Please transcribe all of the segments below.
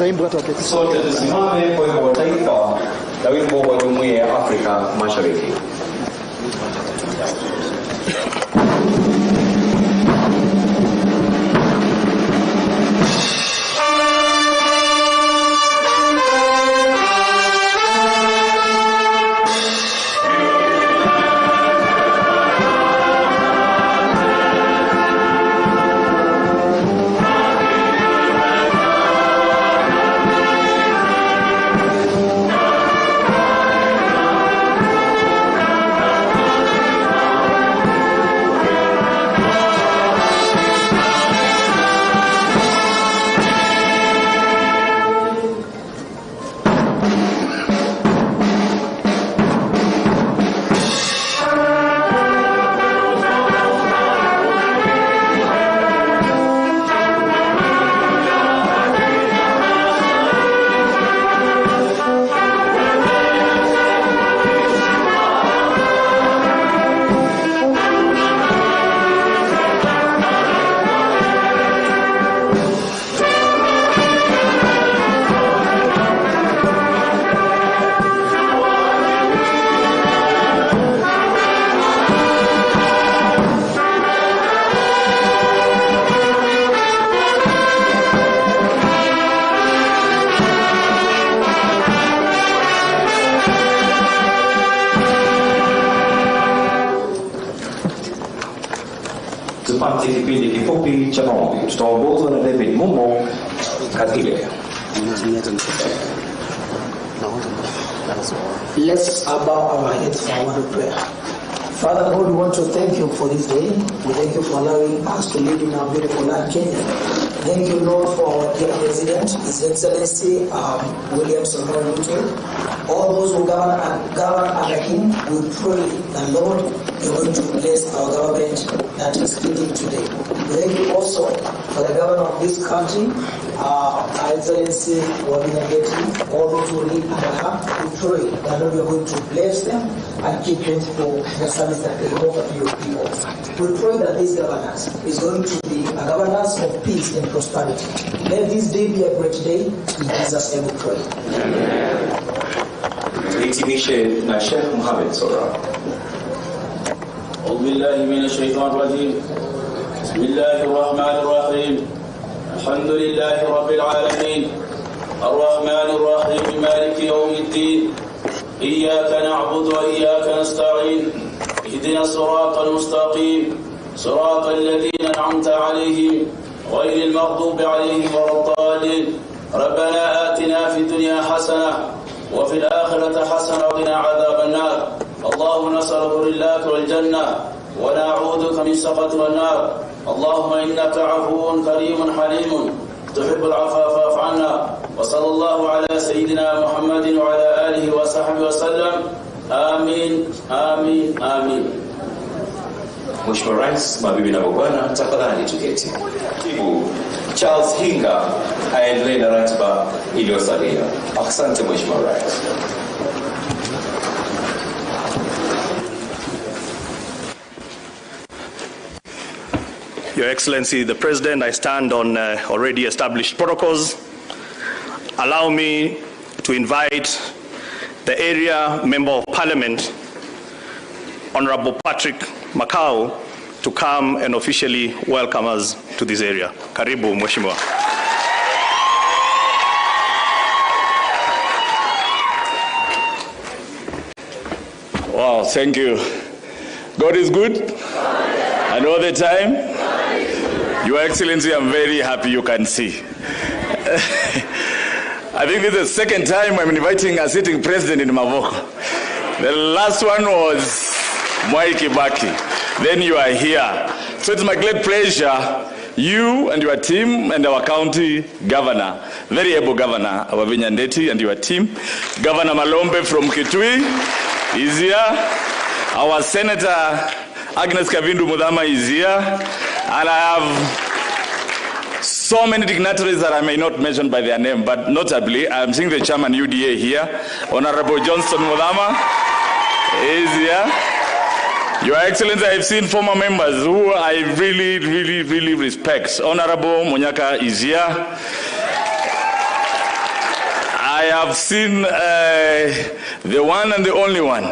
Sote tusimame kwa wimbo wa taifa na wimbo wa Jumuiya ya Afrika Mashariki. Tupate kipindi kifupi cha maombi. Tutaongozwa na David Mumo Katile. Let's bow our heads for a word of prayer. Father God, we want to thank you for this day. We thank you for allowing us to live in our beautiful land, Kenya. Thank you, Lord, for our dear President, His Excellency William Ruto. All those who govern under him, we pray that, Lord, you're going to bless our government that is speaking today. Thank you also for the governor of this country, Her Excellency Wabinageti, all those who live under her. We pray that, Lord, you're going to bless them and keep them for the service that they offer to your people. We pray that this governance is going to be a governance of peace and prosperity. Let this day be a great day. In Jesus' name we pray. Hitimishe na Sheikh Mohamed Sora. أعوذ بالله من الشيطان الرجيم. بسم الله الرحمن الرحيم. الحمد لله رب العالمين. الرحمن الرحيم مالك يوم الدين. إياك نعبد وإياك نستعين. اهدنا الصراط المستقيم. صراط الذين أنعمت عليهم غير المغضوب عليهم ولا الضالين. ربنا آتنا في الدنيا حسنة وفي الآخرة حسنة وقنا عذاب النار. اللهم نسألك رضاك والجنة ونعوذك من سخط والنار. اللهم إنك عفو كريم حليم تحب العفو فاعف عنا. وصلى الله على سيدنا محمد وعلى آله وصحبه وسلم. آمين آمين آمين. Mheshimiwa Rais, mabibi na mabwana, tafadhali tuketi. Katibu Charles Hinga aendelee na ratiba iliyosalia. Asante Mheshimiwa Rais. Your Excellency, the President, I stand on already established protocols. Allow me to invite the area Member of Parliament, Honorable Patrick Makau, to come and officially welcome us to this area. Karibu, Mheshimiwa. Wow, thank you. God is good. And all the time. Your Excellency, I'm very happy you can see. I think this is the second time I'm inviting a sitting president in Mavoko. The last one was Mwai Kibaki. Then you are here. So it's my great pleasure, you and your team and our county governor, very able governor, our Vinyandeti and your team, Governor Malombe from Kitui is here, our Senator Agnes Kavindu Mudama is here, and I have so many dignitaries that I may not mention by their name, but notably, I'm seeing the chairman UDA here, Honorable Johnston Mudama is here. Your Excellency, I've seen former members who I really respect. Honorable Munyaka is here. have seen the one and the only one,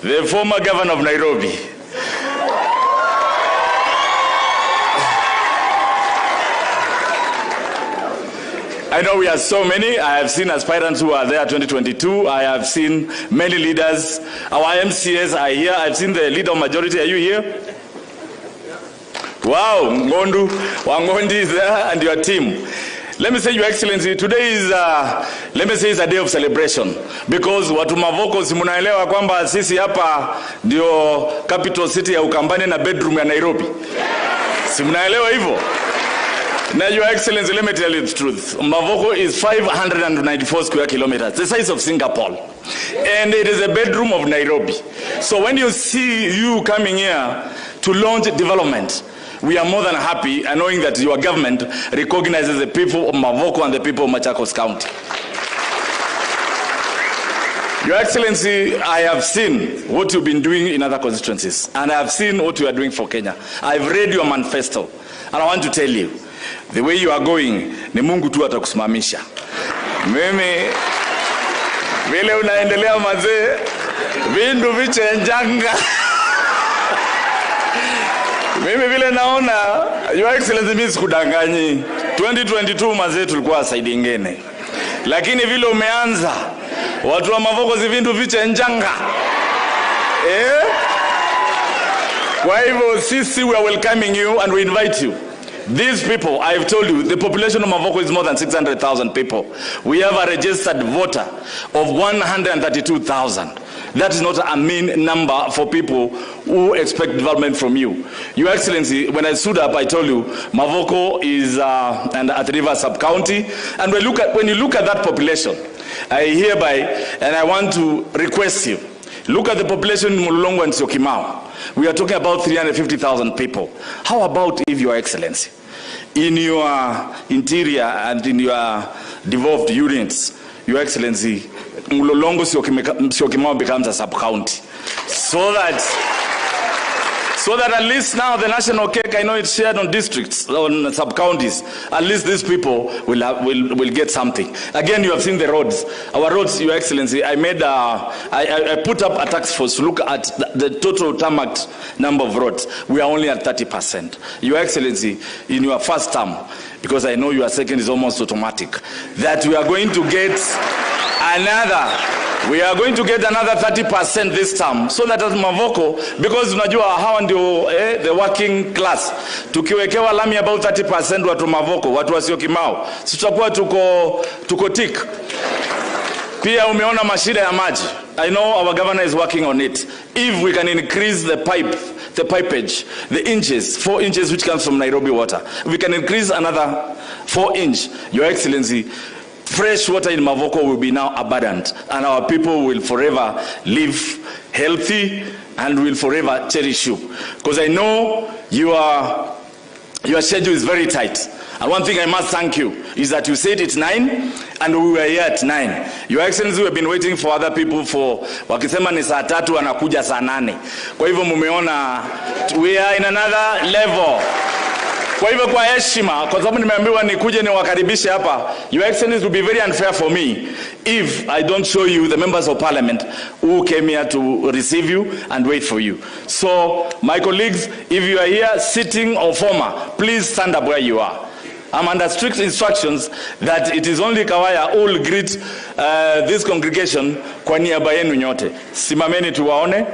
the former governor of Nairobi. I know we have so many. I have seen aspirants who are there 2022. I have seen many leaders. Our MCAs are here. I've seen the leader of majority. Are you here? Wow, Ngondu, Wangondi is there, and your team. Let me say, Your Excellency, today is is a day of celebration, because watu Mavoko si munaelewa kwamba sisi hapa ndio capital city ya Ukambani na bedroom ya Nairobi. Si munaelewa hivyo? Now, Your Excellency, let me tell you the truth. Mavoko is 594 square kilometers, the size of Singapore. And it is a bedroom of Nairobi. So when you see you coming here to launch development, we are more than happy knowing that your government recognizes the people of Mavoko and the people of Machakos County. Your Excellency, I have seen what you've been doing in other constituencies, and I have seen what you are doing for Kenya. I've read your manifesto, and I want to tell you, the way you are going, ni Mungu tu atakusimamisha. Mimi vile unaendelea mazee, vindu vichenjanga. Mimi vile naona, Your Excellency, mimi sikudanganyi. 2022 mazee tulikuwa side ingine. Lakini vile umeanza, watu wa Mavoko zivindu vichenjanga. Kwa hivyo sisi we are welcoming you and we invite you. These people, I have told you, the population of Mavoko is more than 600,000 people. We have a registered voter of 132,000. That is not a mean number for people who expect development from you. Your Excellency, when I stood up, I told you, Mavoko is an Athi River sub-county. And when you look at that population, I hereby, and I want to request you, look at the population in Mulolongo and Syokimau. We are talking about 350,000 people. How about if, Your Excellency, in your interior and in your devolved units, Your Excellency, Mulolongo Syokimau becomes a sub-county. So that at least now the national cake, I know it's shared on districts, on sub-counties. At least these people will get something. Again, you have seen the roads. Our roads, Your Excellency, I put up a task force to look at the total tarmacked number of roads. We are only at 30%. Your Excellency, in your first term, because I know your second is almost automatic, that we are going to get another 30% this time, so that as Mavoko, because unajua hawa ndio the working class, tukiwekewa lami about 30% watu Mavoko, watu wa Syokimau, tutakuwa tuko tick. Pia umeona mashida ya maji. I know our governor is working on it. If we can increase the pipeage, the inches, 4 inches which comes from Nairobi water, we can increase another 4 inch, Your Excellency, fresh water in Mavoko will be now abundant, and our people will forever live healthy and will forever cherish you. Because I know your schedule is very tight. And one thing I must thank you is that you said it's 9 and we were here at 9. Your Excellency, we have been waiting for other people for wakisema ni saa 3 anakuja saa 8. Kwa hivyo mumeona we are in another level. Kwa hivyo kwa heshima, kwa sababu nimeambiwa nikuje niwakaribishe hapa, Your Excellency, will be very unfair for me if I don't show you the members of parliament who came here to receive you and wait for you. So, my colleagues, if you are here sitting or former, please stand up where you are. I'm under strict instructions that it is only Kawaya who will greet this congregation kwa niaba yenu nyote. Simameni tuwaone.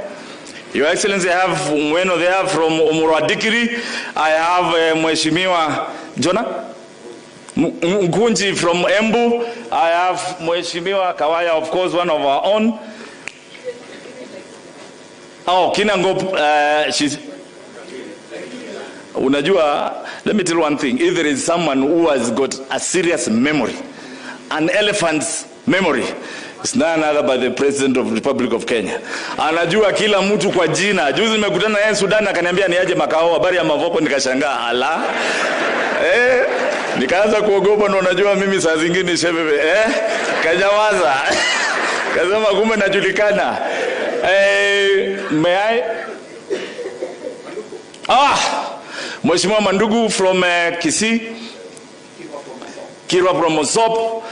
Your Excellency, I have Mweno there from Umuradikiri. I have Mheshimiwa Jona Ngunyi from Embu. I have Mheshimiwa Kawaya, of course, one of our own. Oh, Kinangop, she's... Unajua, let me tell you one thing. If there is someone who has got a serious memory, an elephant's memory, it's none other but the President of the Republic of Kenya. Anajua kila mtu kwa jina. Juzi nimekutana naye Sudan akaniambia niaje makao, habari ya Mavoko, nikashangaa ala. Nikaanza kuogopa, na unajua mimi saa zingine shebebe kajawaza. Kasema kumbe najulikana. May I? Mheshimiwa Mandugu from Kisii, Kirwa from Mosop.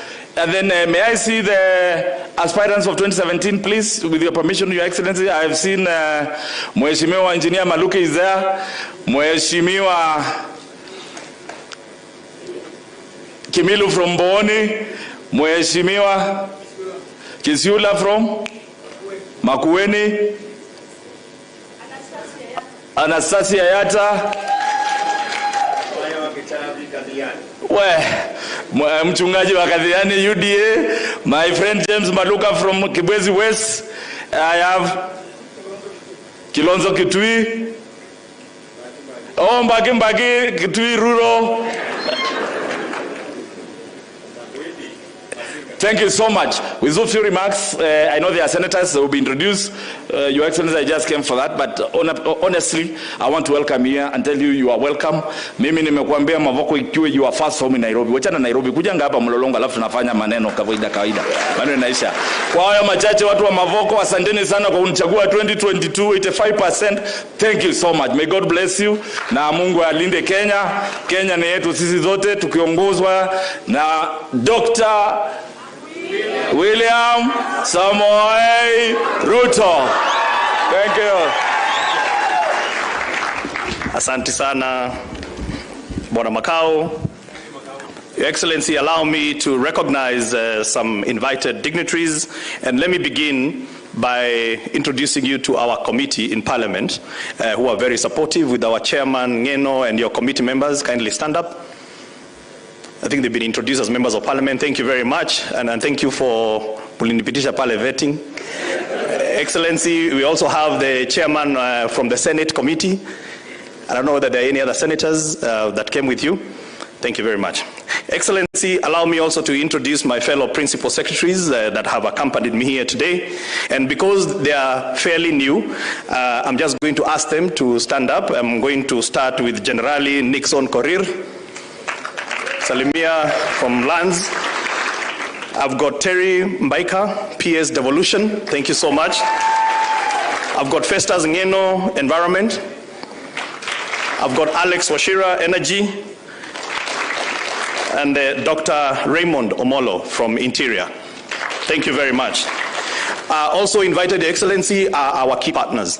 And then may I see the aspirants of 2017, please, with your permission, Your Excellency. I have seen Mheshimiwa Engineer Maluke is there, Mheshimiwa Kimilu from Boni, Mheshimiwa Kisiula from Makwiny, Anastasia Yata, mchungaji wa Kadhiani UDA, my friend James Maluka from Kibwezi West. I have Kilonzo Kitui, Mbagi Kitui Ruto. Thank you so much. With those few remarks, I know there are senators that will be introduced. Your Excellency, I just came for that, but honestly, I want to welcome you here and tell you you are welcome. Mimi nimekuambia Mavoko ikiwe you are first home in Nairobi. Wachana Nairobi, kujanga hapa Mlolongo alafu tunafanya maneno kawaida. Maneno inaisha. Kwa haya machache watu wa Mavoko, asanteni sana kwa kunichagua 2022, 85%. Thank you so much. May God bless you. Na Mungu alinde Kenya. Kenya ni yetu sisi zote tukiongozwa na Dr. William Samoei Ruto. Thank you. Asante sana, Bwana Makau. Your Excellency, allow me to recognize some invited dignitaries, and let me begin by introducing you to our committee in Parliament, who are very supportive with our chairman, Ngeno, and your committee members. Kindly stand up. I think they've been introduced as members of Parliament. Thank you very much, and thank you for Pulinipitisha Pale vetting. Excellency, we also have the chairman from the Senate Committee. I don't know whether there are any other senators that came with you. Thank you very much. Excellency, allow me also to introduce my fellow principal secretaries that have accompanied me here today. And because they are fairly new, I'm just going to ask them to stand up. I'm going to start with Generali Nixon Korir, Salimia from Lands. I've got Terry Mbaika, PS Devolution. Thank you so much. I've got Festus Ngeno, Environment. I've got Alex Washira, Energy. And Dr. Raymond Omolo from Interior. Thank you very much. Also invited, Your Excellency, are our key partners.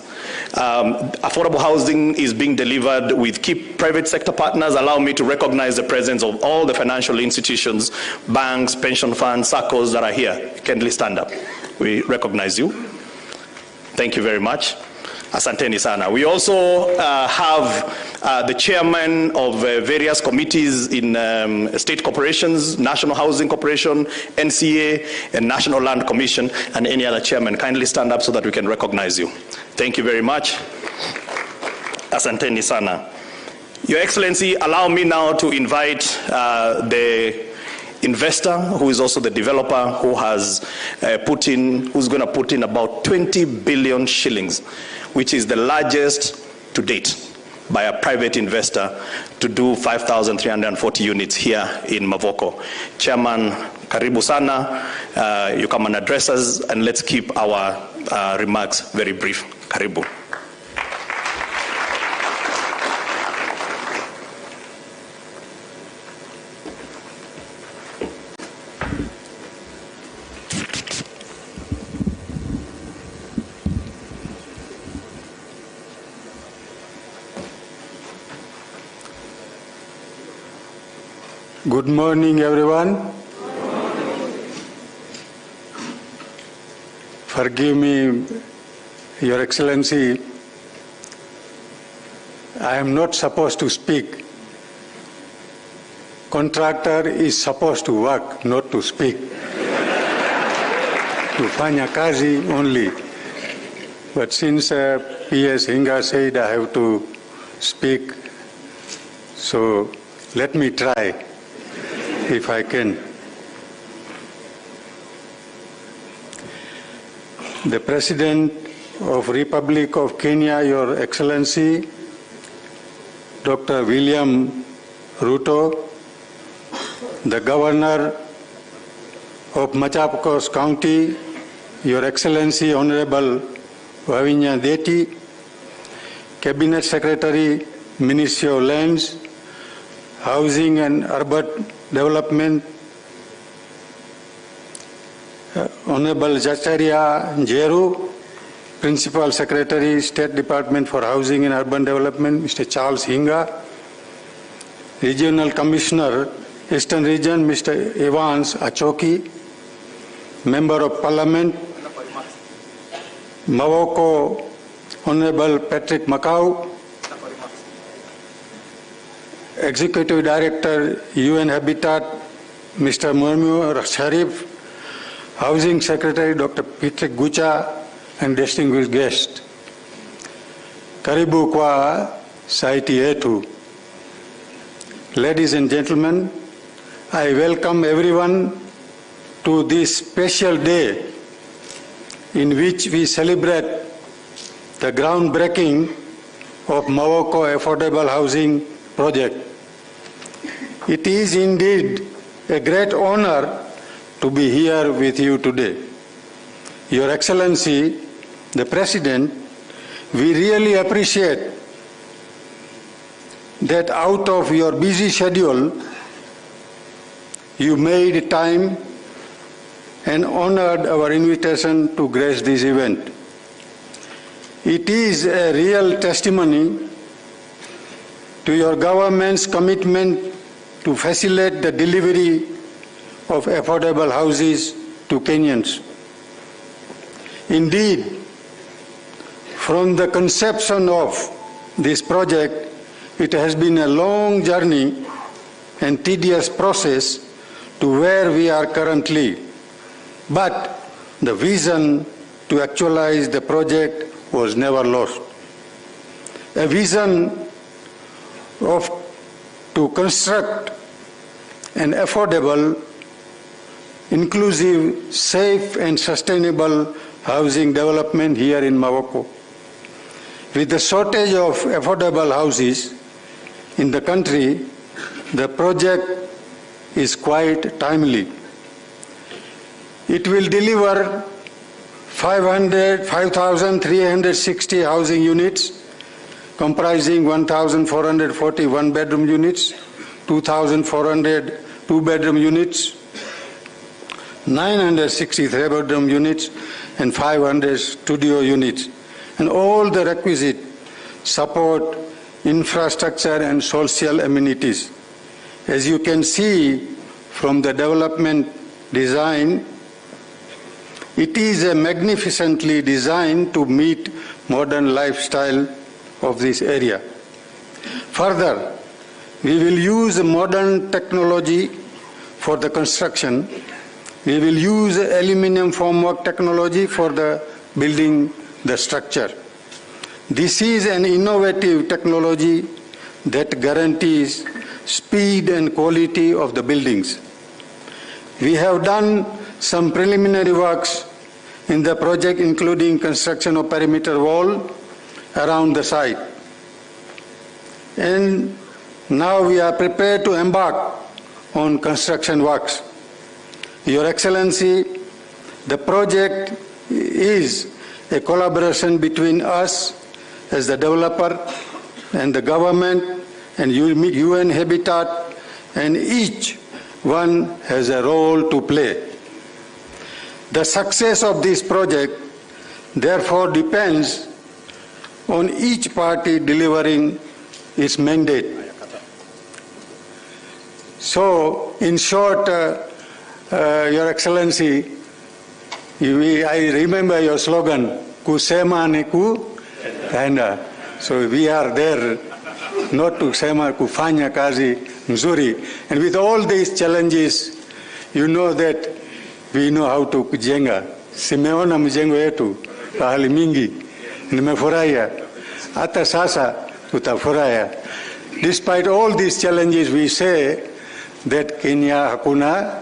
Affordable housing is being delivered with key private sector partners. Allow me to recognize the presence of all the financial institutions, banks, pension funds, SACCOs that are here. Kindly stand up. We recognize you. Thank you very much. Asanteni sana. We also have the chairman of various committees in state corporations, National Housing Corporation, NCA, and National Land Commission, and any other chairman. Kindly stand up so that we can recognize you. Thank you very much. Asanteni sana. Your Excellency, allow me now to invite the investor, who is also the developer, who has who's going to put in about 20 billion shillings, which is the largest to date by a private investor to do 5,340 units here in Mavoko. Chairman, karibu sana. You come and address us, and let's keep our remarks very brief. Karibu. Good morning, everyone. Forgive me, Your Excellency, I am not supposed to speak. Contractor is supposed to work, not to speak. Kufanya kazi only. But since PS Hinga said I have to speak, so let me try, if I can. The President of Republic of Kenya, Your Excellency, Dr. William Ruto, the Governor of Machakos County, Your Excellency, Honorable Wavinya Deti, Cabinet Secretary, Ministry of Lands, Housing and Urban Development, Honorable Jacharia Njeru, Principal Secretary, State Department for Housing and Urban Development, Mr. Charles Hinga, Regional Commissioner, Eastern Region, Mr. Evans Achoki, Member of Parliament, Mavoko, Honorable Patrick Macau, Executive Director, UN Habitat, Mr. Murmu Sharif, Housing Secretary, Dr. Peter Gucha, and distinguished guests. Karibu kwa saiti yetu. Ladies and gentlemen, I welcome everyone to this special day in which we celebrate the groundbreaking of Mavoko Affordable Housing Project. It is indeed a great honor to be here with you today. Your Excellency, the President, we really appreciate that out of your busy schedule, you made time and honored our invitation to grace this event. It is a real testimony to your government's commitment to facilitate the delivery of affordable houses to Kenyans. Indeed, from the conception of this project, it has been a long journey and tedious process to where we are currently. But the vision to actualize the project was never lost. A vision to construct an affordable, inclusive, safe and sustainable housing development here in Mavoko. With the shortage of affordable houses in the country, the project is quite timely. It will deliver 5,360 housing units, comprising 1,440 one-bedroom units, 2,400 two-bedroom units, 960 three-bedroom units, and 500 studio units, and all the requisite support, infrastructure, and social amenities. As you can see from the development design, it is a magnificently designed to meet modern lifestyle of this area. Further, we will use modern technology for the construction. We will use aluminum formwork technology for the building the structure. This is an innovative technology that guarantees speed and quality of the buildings. We have done some preliminary works in the project, including construction of perimeter wall around the site. And now we are prepared to embark on construction works. Your Excellency, the project is a collaboration between us as the developer and the government and UN Habitat, and each one has a role to play. The success of this project therefore depends on each party delivering its mandate. So, in short, Your Excellency, I remember your slogan, kusema ni kutenda. So we are there not to sema kufanya kazi nzuri. And with all these challenges, you know that we know how to kujenga. Simeona mjengo yetu pahali mingi, nimefurahia. Hata sasa tutafurahia. Despite all these challenges, we say that Kenya hakuna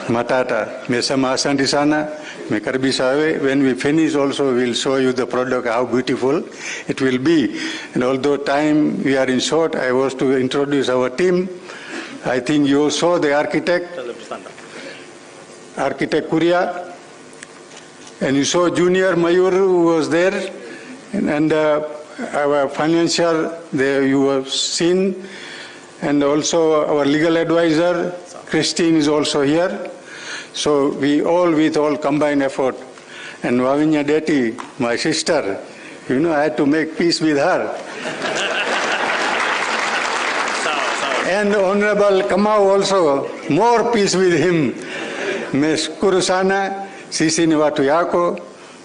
matata. Mesema asante sana. When we finish also, we'll show you the product, how beautiful it will be. And although time we are in short, I was to introduce our team. I think you saw the architect Kuria, and you saw Junior Mayur who was there, and our financial, you have seen, and also our legal advisor, Christine, is also here. So we all, with all combined effort, and Wavinya Deti, my sister, I had to make peace with her. And Honorable Kamau also, more peace with him. Meshukuru sana, sisi ni watu yako,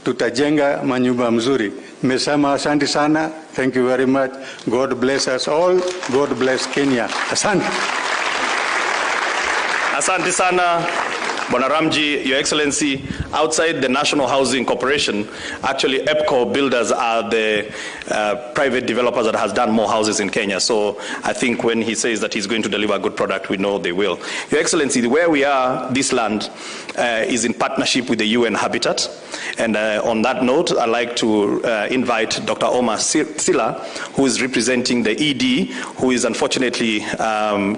tutajenga manyumba mzuri. Mesama asante sana, thank you very much. God bless us all, God bless Kenya. Asante. Asante sana, Bwana Ramji, Your Excellency. Outside the National Housing Corporation, actually EPCO builders are the private developers that has done more houses in Kenya. So I think when he says that he's going to deliver a good product, we know they will. Your Excellency, where we are, this land is in partnership with the UN Habitat. And on that note, I'd like to invite Dr. Omar Silla, who is representing the ED, who is unfortunately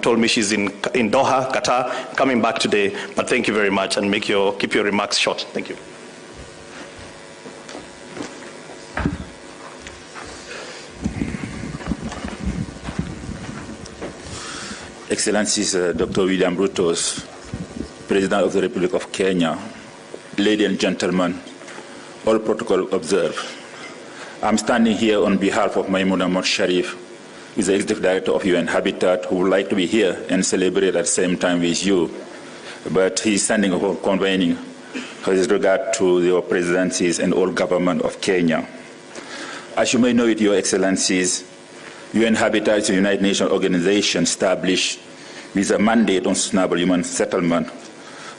told me she's in Doha, Qatar, coming back today. But thank you very much, and keep your remarks short. Thank you. Excellencies, Dr. William Ruto, President of the Republic of Kenya, ladies and gentlemen, all protocol observed. I'm standing here on behalf of Maimuna Sharif, who is the Executive Director of UN Habitat, who would like to be here and celebrate at the same time with you. But he's sending a convening with regard to your presidencies and all government of Kenya. As you may know it, Your Excellencies, UN Habitat is a United Nations organization established with a mandate on sustainable human settlement.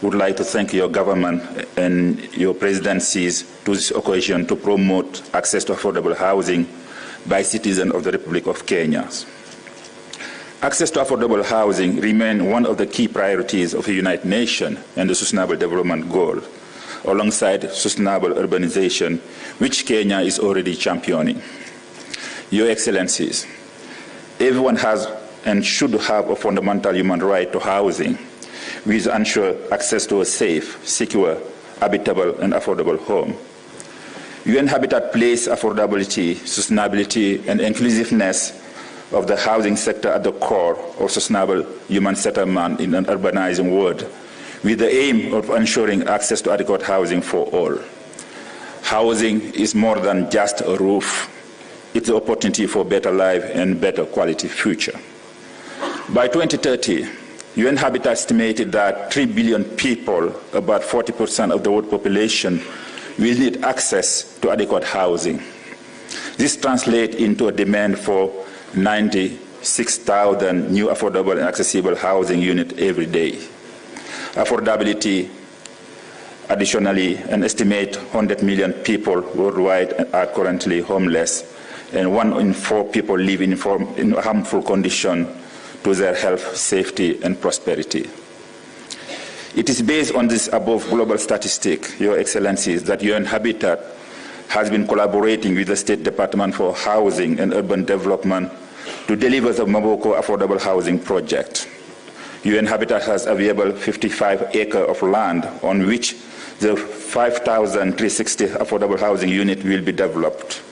We would like to thank your government and your presidencies to this occasion to promote access to affordable housing by citizens of the Republic of Kenya. Access to affordable housing remains one of the key priorities of the United Nations and the Sustainable Development Goal, alongside sustainable urbanization, which Kenya is already championing. Your Excellencies, everyone has and should have a fundamental human right to housing, which ensure access to a safe, secure, habitable, and affordable home. UN Habitat places affordability, sustainability, and inclusiveness of the housing sector at the core of sustainable human settlement in an urbanizing world, with the aim of ensuring access to adequate housing for all. Housing is more than just a roof. It's an opportunity for better life and better quality future. By 2030, UN Habitat estimated that 3 billion people, about 40% of the world population, will need access to adequate housing. This translates into a demand for 96,000 new affordable and accessible housing units every day. Affordability, additionally, an estimate 100 million people worldwide are currently homeless, and 1 in 4 people live in harmful conditions to their health, safety, and prosperity. It is based on this above global statistic, Your Excellencies, that UN Habitat has been collaborating with the State Department for Housing and Urban Development to deliver the Mavoko affordable housing project. UN Habitat has available 55 acres of land on which the 5,360 affordable housing units will be developed.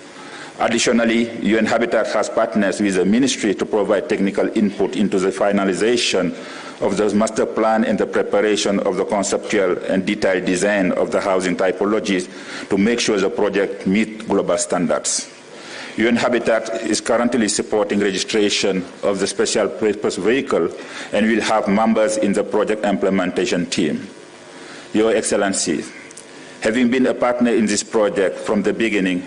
Additionally, UN Habitat has partners with the ministry to provide technical input into the finalization of the master plan and the preparation of the conceptual and detailed design of the housing typologies to make sure the project meets global standards. UN Habitat is currently supporting registration of the special purpose vehicle and will have members in the project implementation team. Your Excellency, having been a partner in this project from the beginning,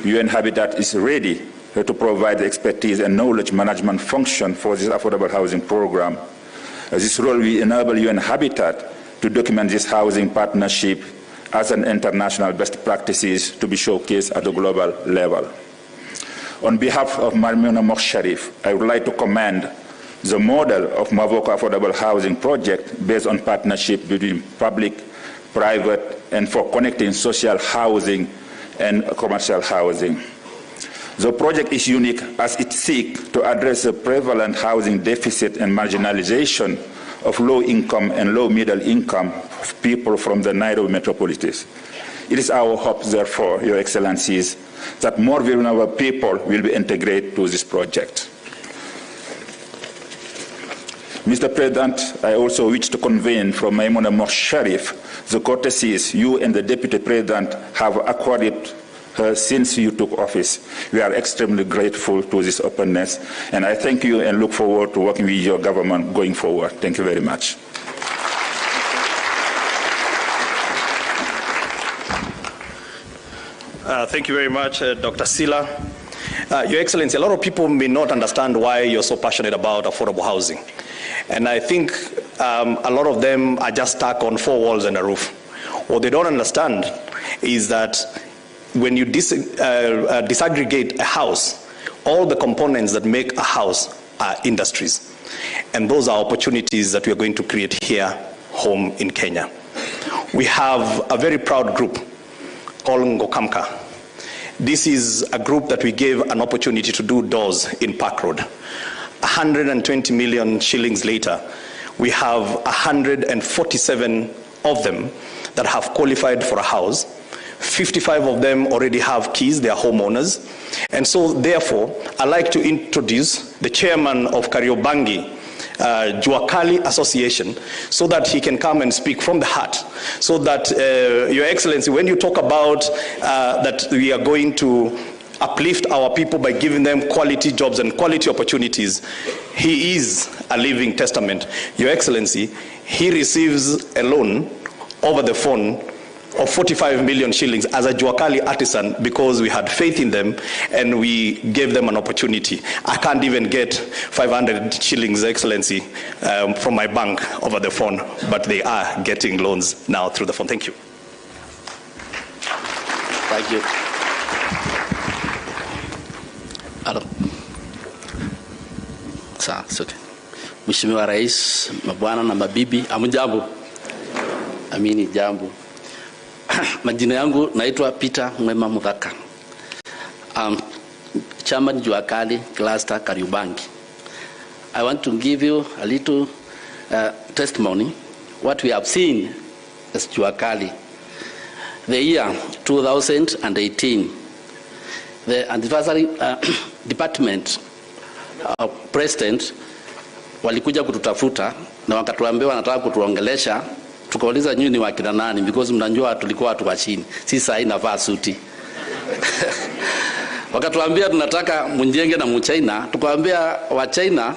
UN Habitat is ready to provide the expertise and knowledge management function for this affordable housing program. This role will enable UN Habitat to document this housing partnership as an international best practices to be showcased at the global level. On behalf of Maimuna Sharif, I would like to commend the model of Mavoko affordable housing project based on partnership between public, private, and for connecting social housing and commercial housing. The project is unique as it seeks to address the prevalent housing deficit and marginalization of low-income and low-middle-income people from the Nairobi metropolises. It is our hope, therefore, Your Excellencies, that more vulnerable people will be integrated to this project. Mr. President, I also wish to convey from my Monamor Sheriff the courtesies you and the Deputy President have acquired since you took office. We are extremely grateful to this openness, and I thank you and look forward to working with your government going forward. Thank you very much. Thank you very much, Dr. Sila. Your Excellency, a lot of people may not understand why you're so passionate about affordable housing. And I think a lot of them are just stuck on four walls and a roof. What they don't understand is that when you disaggregate a house, all the components that make a house are industries. And those are opportunities that we are going to create here, home in Kenya. We have a very proud group called Ngokamka. This is a group that we gave an opportunity to do doors in Park Road. 120 million shillings later, we have 147 of them that have qualified for a house. 55 of them already have keys, they are homeowners. And so therefore, I'd like to introduce the chairman of Kariobangi, Jua Kali Association, so that he can come and speak from the heart, so that Your Excellency, when you talk about that we are going to uplift our people by giving them quality jobs and quality opportunities, he is a living testament. Your Excellency, he receives a loan over the phone of 45 million shillings as a Jua Kali artisan because we had faith in them and we gave them an opportunity. I can't even get 500 shillings, Excellency, from my bank over the phone, but they are getting loans now through the phone. Thank you. Thank you. Hello. Sawa, okay. Mheshimiwa Rais, mabwana na mabibi, amujambo. Amini jambo. Majina yangu naitwa Peter Mwema Muthaka. Chairman Jua Kali Cluster Kariobangi. I want to give you a little testimony what we have seen as Jua Kali. The year 2018, the anniversary department president walikuja kututafuta na wakatuambia wanataka kutuongelesha. Tukauliza nyinyi ni wakina nani, because mnajua tulikuwa watu wa chini. Sisi sasa inavaa suti. Wakatuambia tunataka mjenge na mchina. Tukawaambia wa China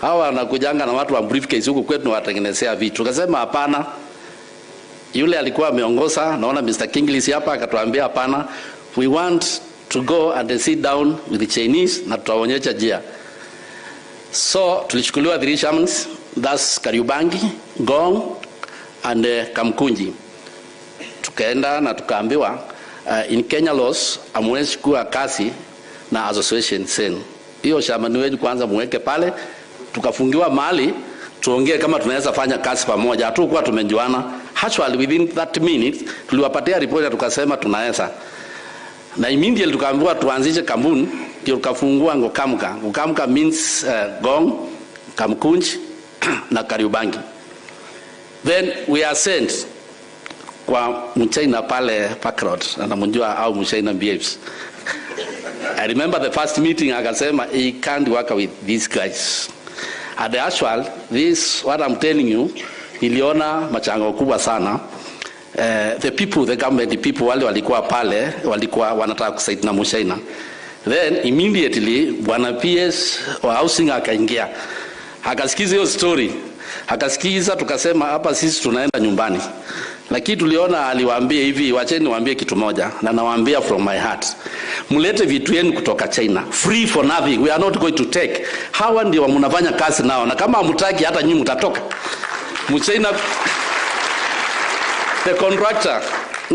hawa wanakujanga na watu wa briefcase huko kwetu na watengenezea vitu. Tukasema hapana. Yule alikuwa ameongoza, naona Mr. Kinglisi hapa, akatuambia hapana. We want to go and sit down with the Chinese na tutaonyesha njia. So tulichukuliwa 3 shamans, that's Kariobangi, Ngong and Kamkunji. Tukaenda na tukaambiwa in Kenya laws amwezi kuwa kazi na association sen. Hiyo shamani wetu kwanza muweke pale, tukafungiwa mahali tuongee kama tunaweza fanya kazi pamoja. Hatukuwa tumejuana. Actually within 30 minutes tuliwapatia report tukasema tunaweza. Na immediately tukaambiwa tuanzishe kampuni, ndio tukafungua Ngokamka. Ngokamka means Gong, Kamkunji na Kariobangi. Then we are sent kwa mchina pale Park Road, na mjua au mchina behaves. I remember the first meeting akasema he can't work with these guys. At the actual, this what I'm telling you, niliona machango kubwa sana. The people, the government, the people wale walikuwa pale, walikuwa wanataka kusaidia na mchina. Then immediately bwana PS wa housing akaingia. Akasikiza hiyo story. Akasikiza tukasema hapa sisi tunaenda nyumbani. Lakini tuliona aliwaambia hivi, wacheni niwaambie kitu moja na nawaambia from my heart. Mlete vitu yenu kutoka China, free for nothing. We are not going to take. Hawa ndio mnafanya kazi nao na kama hamtaki hata nyinyi mtatoka. Mchina the contractor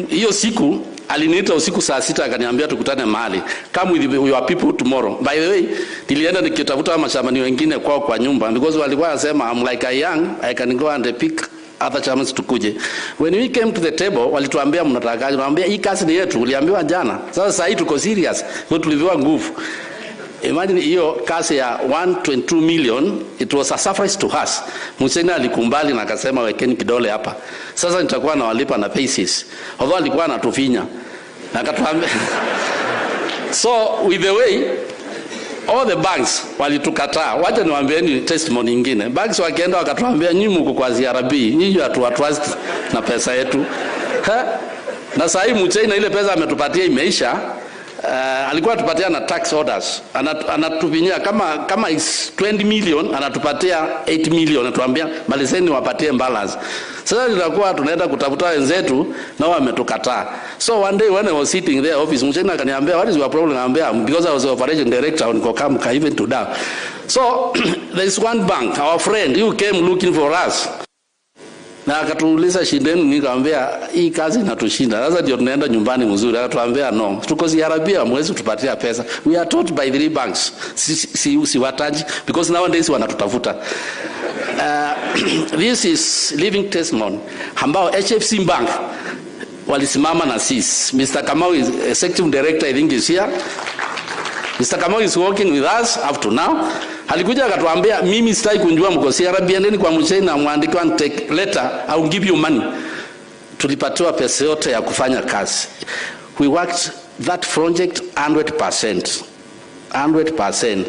hiyo siku aliniita usiku saa 6 akaniambia tukutane mahali. Come with your people tomorrow. By the way, nilienda nikitafuta mashamani wengine kwao kwa nyumba because walikuwa wanasema I'm like a young, I can go and pick other chamans tukuje. When we came to the table walituambia mnatakaje? Tunaambia hii kazi ni yetu, uliambiwa jana. Sasa hii tuko serious. Kwa tuliviwa nguvu. Imagine hiyo kazi ya 1.2 million, it was a surprise to us. Msena alikumbali na akasema wekeni kidole hapa. Sasa nitakuwa na walipa na faces. Although alikuwa anatufinya. Na akatuambia. So with the way all the banks walitukataa. Wacha niwaambieni testimony nyingine. Banks wakaenda wakatuambia nyinyi mko kwa CRB, nyinyi trust na pesa yetu. Na sasa hii Mchina ile pesa ametupatia imeisha. Alikuwa atupatia na tax orders. Anatupinyia kama is 20 million anatupatia 8 million, anatuambia malizeni wapatie balance. Sasa tunakuwa tunaenda kutafuta wenzetu na wao wametukataa. So one day when I was sitting there office, Mchina akaniambia what is your problem? Anambia because I was the operation director on Kokamka even to down. So there is one bank, our friend who came looking for us. Na akatuuliza shindeni, nikamwambia hii kazi inatushinda. Sasa ndio tunaenda nyumbani mzuri. Akatuambia no, tuko Arabia mwezi tupatia pesa. We are taught by 3 banks. Si wataji because nowadays wanatutafuta. This is living testimony ambao HFC Bank walisimama na sisi. Mr. Kamau is executive director, I think is here. Mr. Kamau is working with us up to now. Alikuja akatuambia mimi sitaki kunjua mko CRB, endeni kwa Mchina muandike and take letter, I will give you money. Tulipatiwa pesa yote ya kufanya kazi. We worked that project 100%. 100%.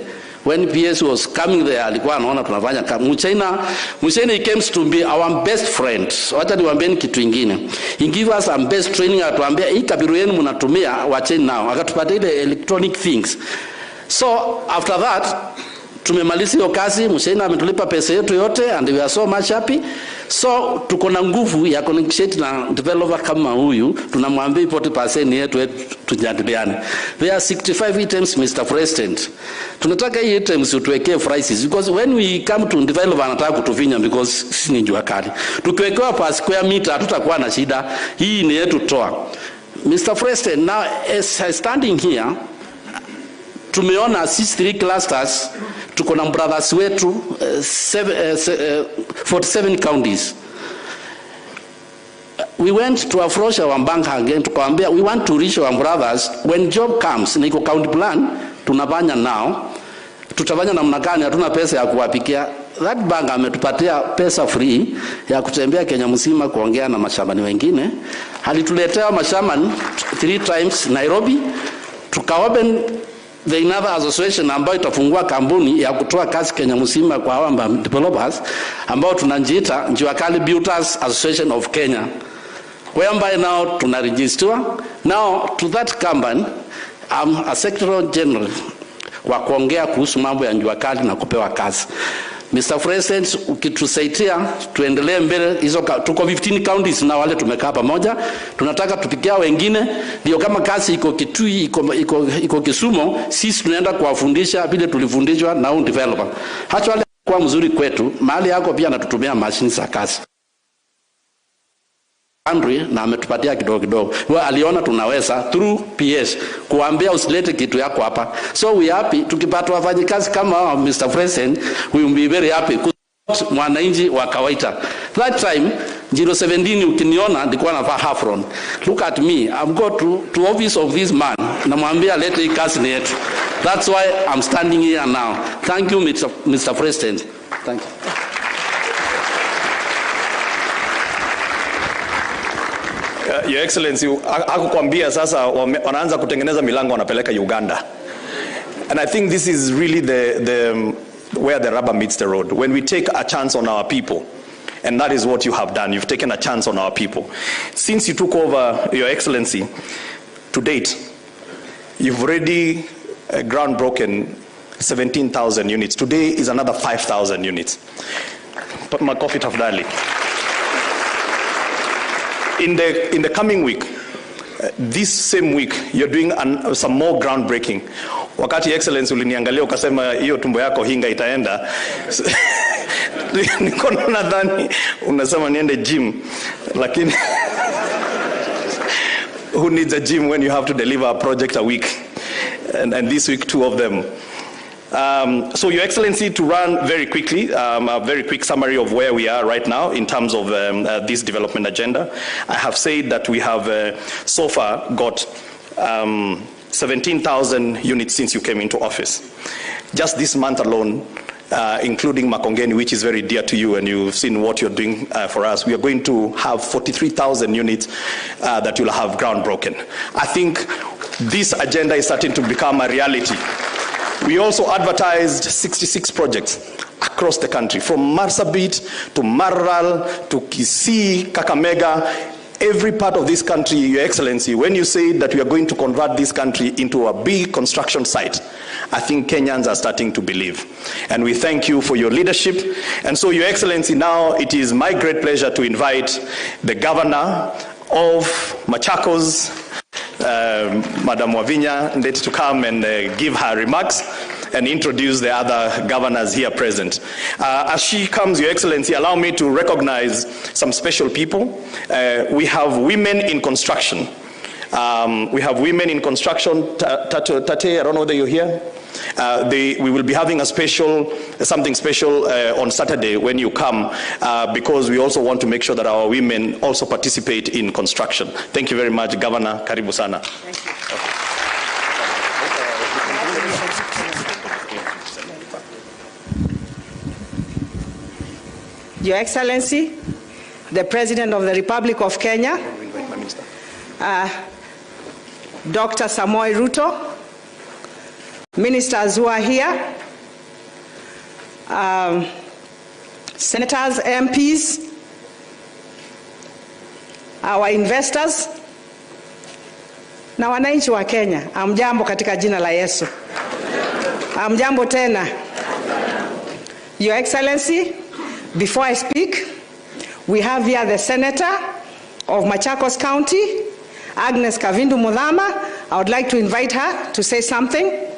When PS was coming there alikuwa anaona tunafanya kazi. Mchina he came to be our best friend. Wacha niwaambieni kitu kingine. He give us some best training, atuambia hii kabiru yenu mnatumia wacheni nao. Akatupatia ile electronic things. So after that tumemaliza hiyo kazi. Mchina ametulipa pesa yetu yote and we are so much happy. So tuko na nguvu ya connect na developer kama huyu, tunamwambia 40% yetu tujadiliane. There are 65 items Mr. President. Tunataka hii items utuwekee prices because when we come to developer anataka kutufinya because sisi ni Jua Kali. Tukiwekewa per square meter tutakuwa na shida. Hii ni yetu toa. Mr. President, now as standing here, tumeona 63 clusters, tuko na brothers wetu 47 counties. We went to approach our bank again tukawaambia we want to reach our brothers when job comes, na iko county plan tunafanya now. Tutafanya namna gani? Hatuna pesa ya kuwapikia. That bank ametupatia pesa free ya kutembea Kenya mzima kuongea na mashambani wengine. Alituletea mashambani 3 times Nairobi, tukaopen the another association ambayo itafungua kampuni ya kutoa kazi Kenya mzima kwa hawa developers ambao tunajiita Jua Kali Builders Association of Kenya, whereby now tunaregister. Now to that company I'm a secretary general wa kuongea kuhusu mambo ya Jua Kali na kupewa kazi. Mr. President, ukitusaidia tuendelee mbele, hizo tuko 15 counties na wale tumekaa pamoja, tunataka tupikia wengine, ndio kama kazi iko Kitui, iko Kisumu, sisi tunaenda kuwafundisha vile tulifundishwa na un developer. Hacho wale kwa mzuri kwetu, mahali yako pia anatutumia mashini za kazi. Andrew na ametupatia kidogo kidogo. Wewe aliona tunaweza through PS kuambia usilete kitu yako hapa. So we happy tukipata wafanyikazi kama Mr. President, we will be very happy mwananchi wa kawaida. That time 017 ukiniona nilikuwa navaa hafron. Look at me, I'm go to office of this man. Namwambia lete kazi ni yetu. That's why I'm standing here now. Thank you Mr. President. Thank you. Your Excellency, hakukwambia sasa wanaanza kutengeneza milango wanapeleka Uganda. And I think this is really where the rubber meets the road. When we take a chance on our people, and that is what you have done. You've taken a chance on our people. Since you took over, Your Excellency, to date, you've already groundbroken 17,000 units. Today is another 5,000 units. Makofi tafadhali. In the coming week, this same week, you're doing some more groundbreaking. Wakati Excellency uliniangalia ukasema hiyo tumbo yako hinga itaenda. Niko nadhani unasema niende gym, lakini who needs a gym when you have to deliver a project a week? And this week 2 of them. So Your Excellency, to run very quickly, a very quick summary of where we are right now in terms of this development agenda. I have said that we have so far got 17,000 units since you came into office. Just this month alone, including Makongeni, which is very dear to you, and you've seen what you're doing for us, we are going to have 43,000 units that you'll have groundbroken. I think this agenda is starting to become a reality. We also advertised 66 projects across the country, from Marsabit to Maralal to Kisii, Kakamega, every part of this country, Your Excellency. When you say that we are going to convert this country into a big construction site, I think Kenyans are starting to believe. And we thank you for your leadership. And so, Your Excellency, now it is my great pleasure to invite the Governor of Machakos, Madam Wavinya, to come and give her remarks and introduce the other governors here present. As she comes, Your Excellency, allow me to recognize some special people. We have women in construction. We have women in construction. Tate, I don't know whether you're here. We will be having something special on Saturday when you come, because we also want to make sure that our women also participate in construction. Thank you very much, Governor. Karibu sana. Thank you. Your Excellency, the President of the Republic of Kenya, Dr. Samoei Ruto, ministers who are here, senators, MPs, our investors, na wananchi wa Kenya, amjambo katika jina la Yesu. Amjambo tena. Your Excellency, before I speak, we have here the Senator of Machakos County, Agnes Kavindu Mudhama. I would like to invite her to say something.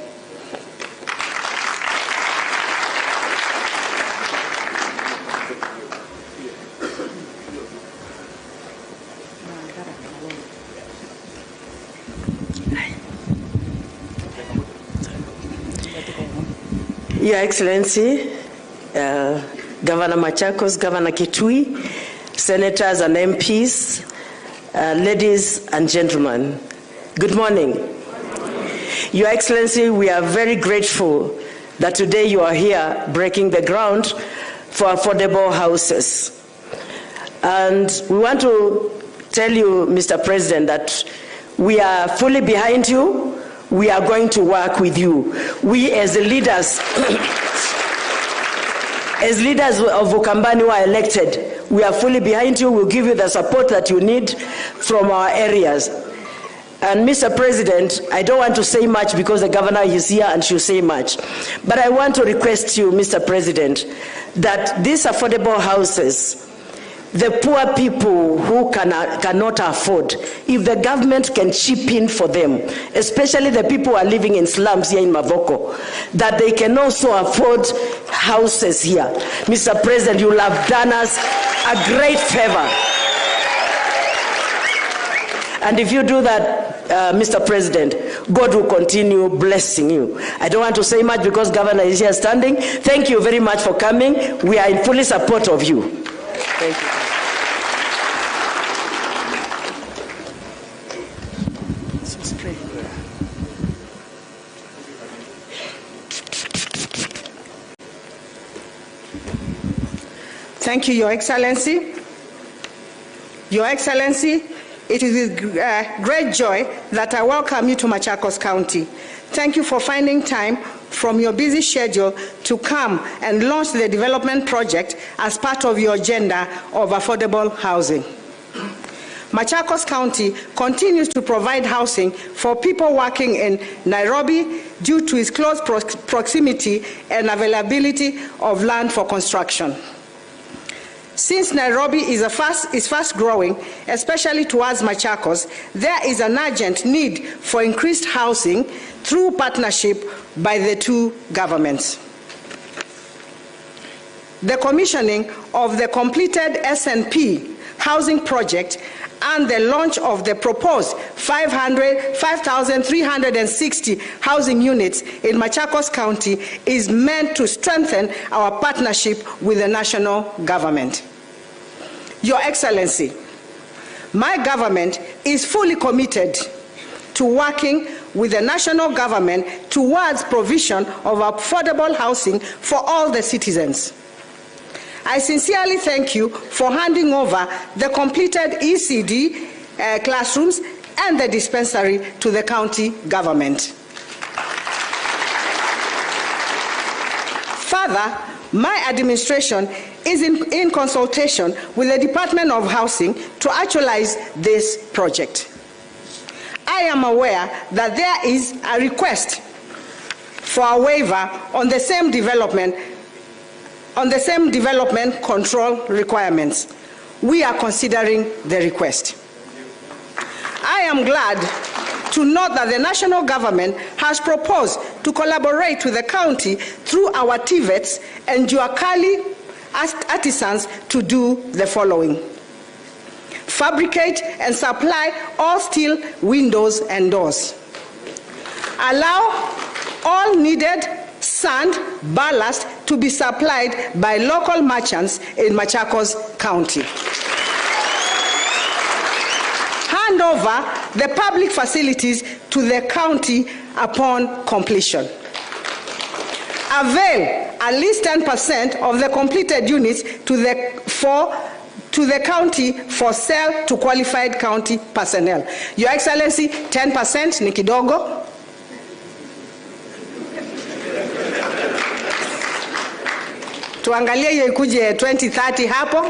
Your Excellency, Governor Machakos, Governor Kitui, Senators and MPs, ladies and gentlemen, good morning. Your Excellency, we are very grateful that today you are here breaking the ground for affordable houses. And we want to tell you, Mr. President, that we are fully behind you. We are going to work with you. We as the leaders, as leaders of Ukambani who are elected, we are fully behind you. We'll give you the support that you need from our areas. And Mr. President, I don't want to say much because the governor is here and she'll say much. But I want to request you, Mr. President, that these affordable houses, the poor people who cannot afford, if the government can chip in for them, especially the people who are living in slums here in Mavoko, that they can also afford houses here. Mr. President, you will have done us a great favor. And if you do that, Mr. President, God will continue blessing you. I don't want to say much because Governor is here standing. Thank you very much for coming. We are in full support of you. Thank you. Thank you, Your Excellency. Your Excellency, it is with great joy that I welcome you to Machakos County. Thank you for finding time from your busy schedule to come and launch the development project as part of your agenda of affordable housing. Machakos County continues to provide housing for people working in Nairobi due to its close proximity and availability of land for construction. Since Nairobi is fast growing, especially towards Machakos, there is an urgent need for increased housing through partnership by the two governments. The commissioning of the completed SNP housing project and the launch of the proposed 5,360 housing units in Machakos County is meant to strengthen our partnership with the national government. Your Excellency, my government is fully committed to working with the national government towards provision of affordable housing for all the citizens. I sincerely thank you for handing over the completed ECD classrooms and the dispensary to the county government. Further, my administration is in consultation with the Department of Housing to actualize this project. I am aware that there is a request for a waiver on the same development control requirements. We are considering the request. I am glad to note that the national government has proposed to collaborate with the county through our TVETs and Jua Kali artisans to do the following: fabricate and supply all steel windows and doors. Allow all needed sand, ballast to be supplied by local merchants in Machakos County. Hand over the public facilities to the county upon completion. Avail at least 10% of the completed units to the county for sale to qualified county personnel. Your Excellency, 10% ni kidogo. Tuangalie hiyo ikuje 2030 hapo,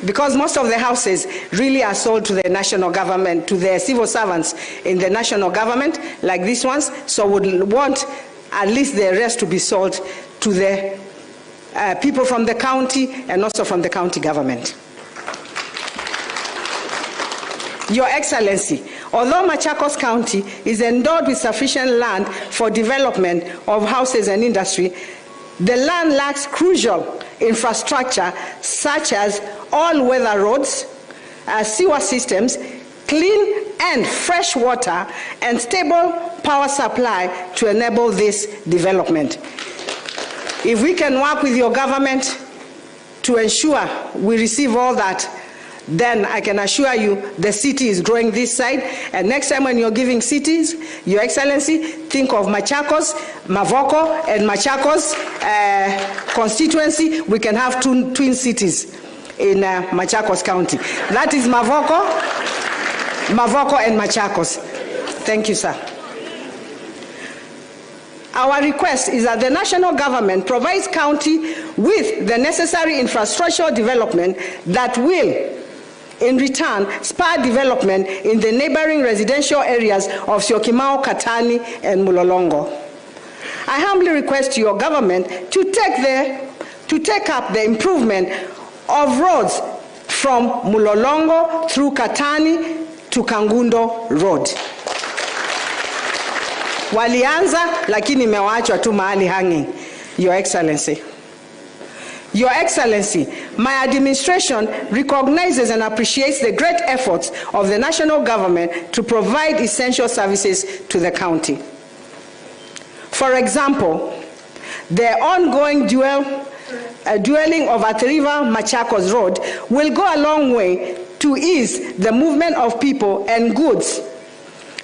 because most of the houses really are sold to the national government, to the civil servants in the national government, like these ones, so would want at least the rest to be sold to the people from the county and also from the county government. Your Excellency, although Machakos County is endowed with sufficient land for development of houses and industry, the land lacks crucial infrastructure such as all-weather roads, sewer systems, clean and fresh water, and stable power supply to enable this development. If we can work with your government to ensure we receive all that, then I can assure you the city is growing this side. And next time when you're giving cities, Your Excellency, think of Machakos, Mavoko, and Machakos constituency. We can have twin cities in Machakos County. That is Mavoko and Machakos. Thank you, sir. Our request is that the national government provides county with the necessary infrastructural development that will, in return, spur development in the neighboring residential areas of Syokimau, Katani, and Mulolongo. I humbly request your government to take up the improvement of roads from Mulolongo through Katani to Kangundo Road. Walianza, lakini imewachwa tu mahali hanging, Your Excellency. Your Excellency, my administration recognizes and appreciates the great efforts of the national government to provide essential services to the county. For example, the ongoing dueling of Athi-River Machakos Road will go a long way to ease the movement of people and goods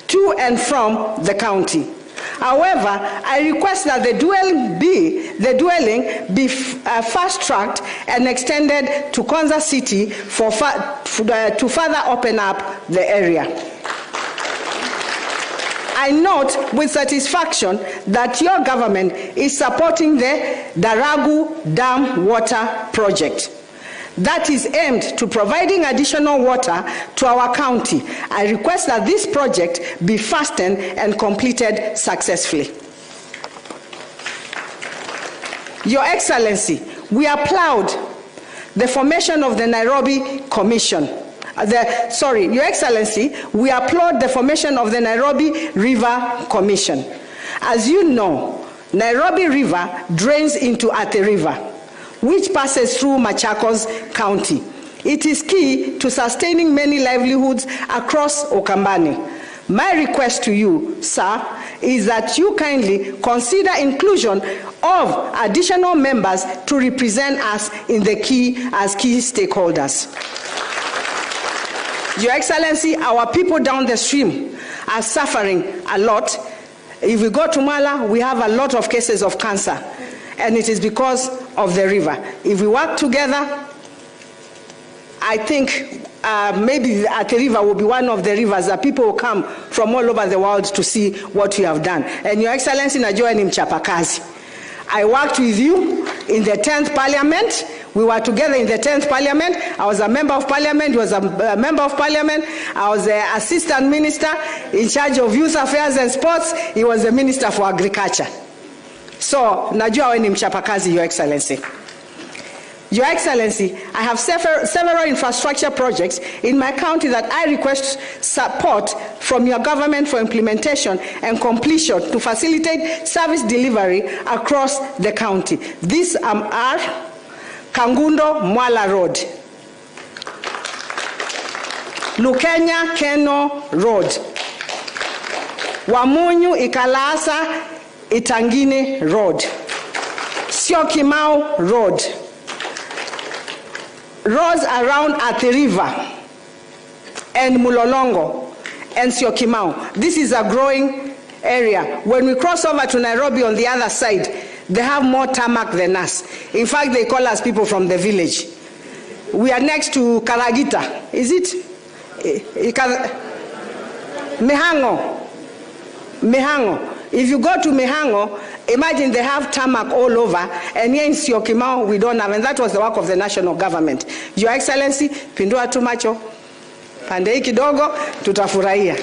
to and from the county. However, I request that the dwelling be fast-tracked and extended to Konza City to further open up the area. I note with satisfaction that your government is supporting the Daragu Dam water project that is aimed to providing additional water to our county. I request that this project be fastened and completed successfully. Your Excellency, we applaud the formation of the Nairobi Commission. Your Excellency, we applaud the formation of the Nairobi River Commission. As you know, Nairobi River drains into Athi River, which passes through Machakos County. It is key to sustaining many livelihoods across Ukambani. My request to you, sir, is that you kindly consider inclusion of additional members to represent us in the key stakeholders. Your Excellency, our people down the stream are suffering a lot. If we go to Mala, we have a lot of cases of cancer, and it is because of the river. If we work together, I think maybe Athi River will be one of the rivers that people will come from all over the world to see what we have done. And Your Excellency, najua ni mchapakazi. I worked with you in the 10th Parliament. We were together in the 10th Parliament. I was a member of Parliament. He was a member of Parliament. I was the Assistant Minister in charge of Youth Affairs and Sports. He was the Minister for Agriculture. So, najua wewe ni mchapakazi, Your Excellency. Your Excellency, I have several infrastructure projects in my county that I request support from your government for implementation and completion to facilitate service delivery across the county. These are Kangundo Mwala Road, Lukenya Keno Road, Wamunyu Ikalasa Itangine Road, Syokimau Road, roads around Athi River and Mulolongo and Syokimau. This is a growing area. When we cross over to Nairobi on the other side, they have more tarmac than us. In fact, they call us people from the village. We are next to Karagita. Is it? Mihango. Mihango. If you go to Mihango, imagine they have tarmac all over, and here in Syokimau we don't have, and that was the work of the national government. Your Excellency, pindua tu macho, pande hii kidogo, tutafurahia.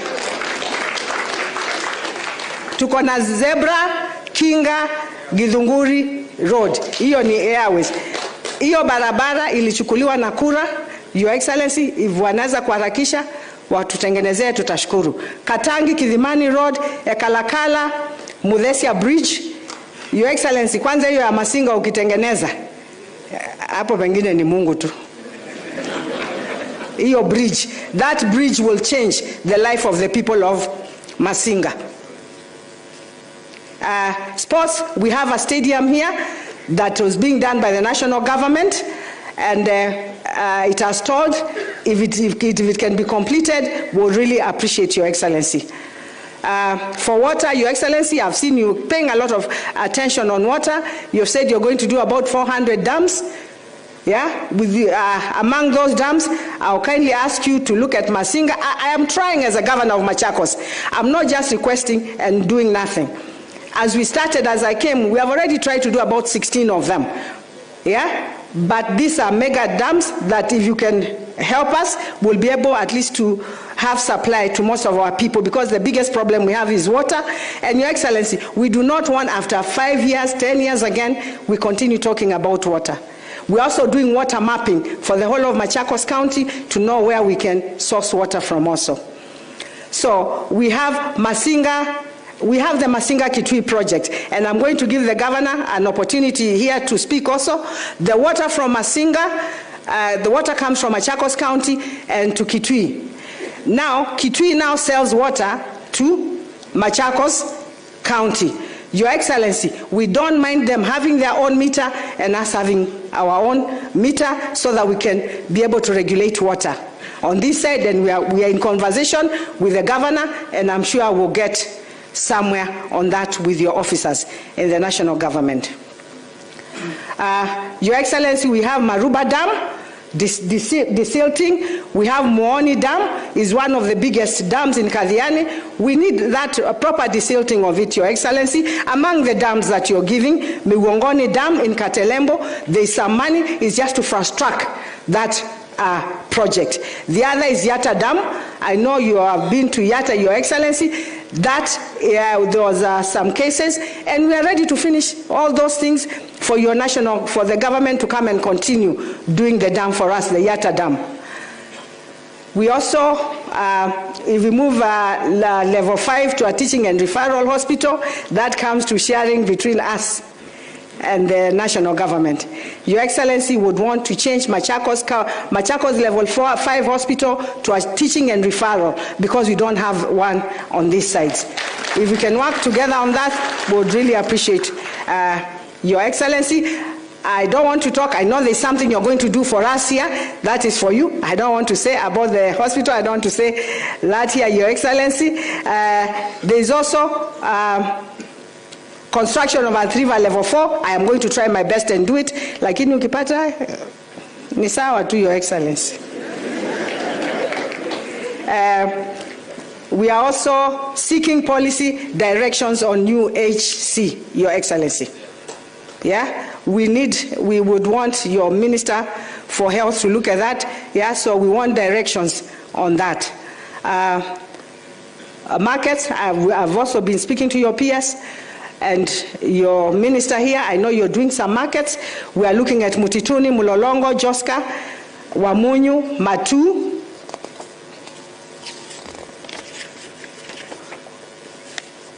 Tuko na zebra, Kinga, Githunguri Road. Hiyo ni airways. Hiyo barabara ilichukuliwa na kura. Your Excellency, if wanaweza kuharakisha watutengenezee, tutashukuru. Katangi Kidhimani Road, Ekalakala, Muthesia Bridge. Your Excellency, kwanza hiyo ya Masinga ukitengeneza, hapo pengine ni Mungu tu. Hiyo bridge, that bridge will change the life of the people of Masinga. Sports, we have a stadium here that was being done by the national government, and it has stalled. If it can be completed, we'll really appreciate Your Excellency. For water, Your Excellency, I've seen you paying a lot of attention on water. You've said you're going to do about 400 dams. Yeah, with among those dams, I'll kindly ask you to look at Masinga. I am trying as a governor of Machakos. I'm not just requesting and doing nothing. As we started, as I came, we have already tried to do about 16 of them. Yeah, but these are mega dams that if you can help us, we'll be able at least to have supply to most of our people, because the biggest problem we have is water. And Your Excellency, we do not want after 5 years, 10 years again, we continue talking about water. We're also doing water mapping for the whole of Machakos County to know where we can source water from also. So we have Masinga, we have the Masinga Kitui project, and I'm going to give the governor an opportunity here to speak also. The water from Masinga, the water comes from Machakos County and to Kitui. Now, Kitui now sells water to Machakos County. Your Excellency, we don't mind them having their own meter and us having our own meter so that we can be able to regulate water on this side. And we are in conversation with the governor, and I'm sure we'll get somewhere on that with your officers in the national government. Your Excellency, we have Maruba Dam, desilting. We have Muoni Dam, is one of the biggest dams in Kathiani. We need that proper desilting of it, Your Excellency. Among the dams that you're giving, Migongoni Dam in Katelembo, there's some money, it's just to fast track that project. The other is Yatta Dam. I know you have been to Yatta, Your Excellency. That there was some cases, and we are ready to finish all those things for your national, for the government to come and continue doing the dam for us, the Yatta Dam. We also, if we move level 5 to a teaching and referral hospital, that comes to sharing between us and the national government. Your Excellency would want to change Machakos level 5 hospital to a teaching and referral, because we don't have one on these sides. If we can work together on that, we would really appreciate Your Excellency. I don't want to talk. I know there's something you're going to do for us here. That is for you. I don't want to say about the hospital. I don't want to say that here, Your Excellency. There's also construction of Athi River level 4. I am going to try my best and do it. Lakini ukipata ni sawa tu, Your Excellency. We are also seeking policy directions on new HC, Your Excellency. Yeah, we would want your Minister for Health to look at that. Yeah, so we want directions on that. Markets, I've also been speaking to your peers and your minister here. I know you're doing some markets. We are looking at Mutituni, Mulolongo, Joska, Wamunyu, Matu.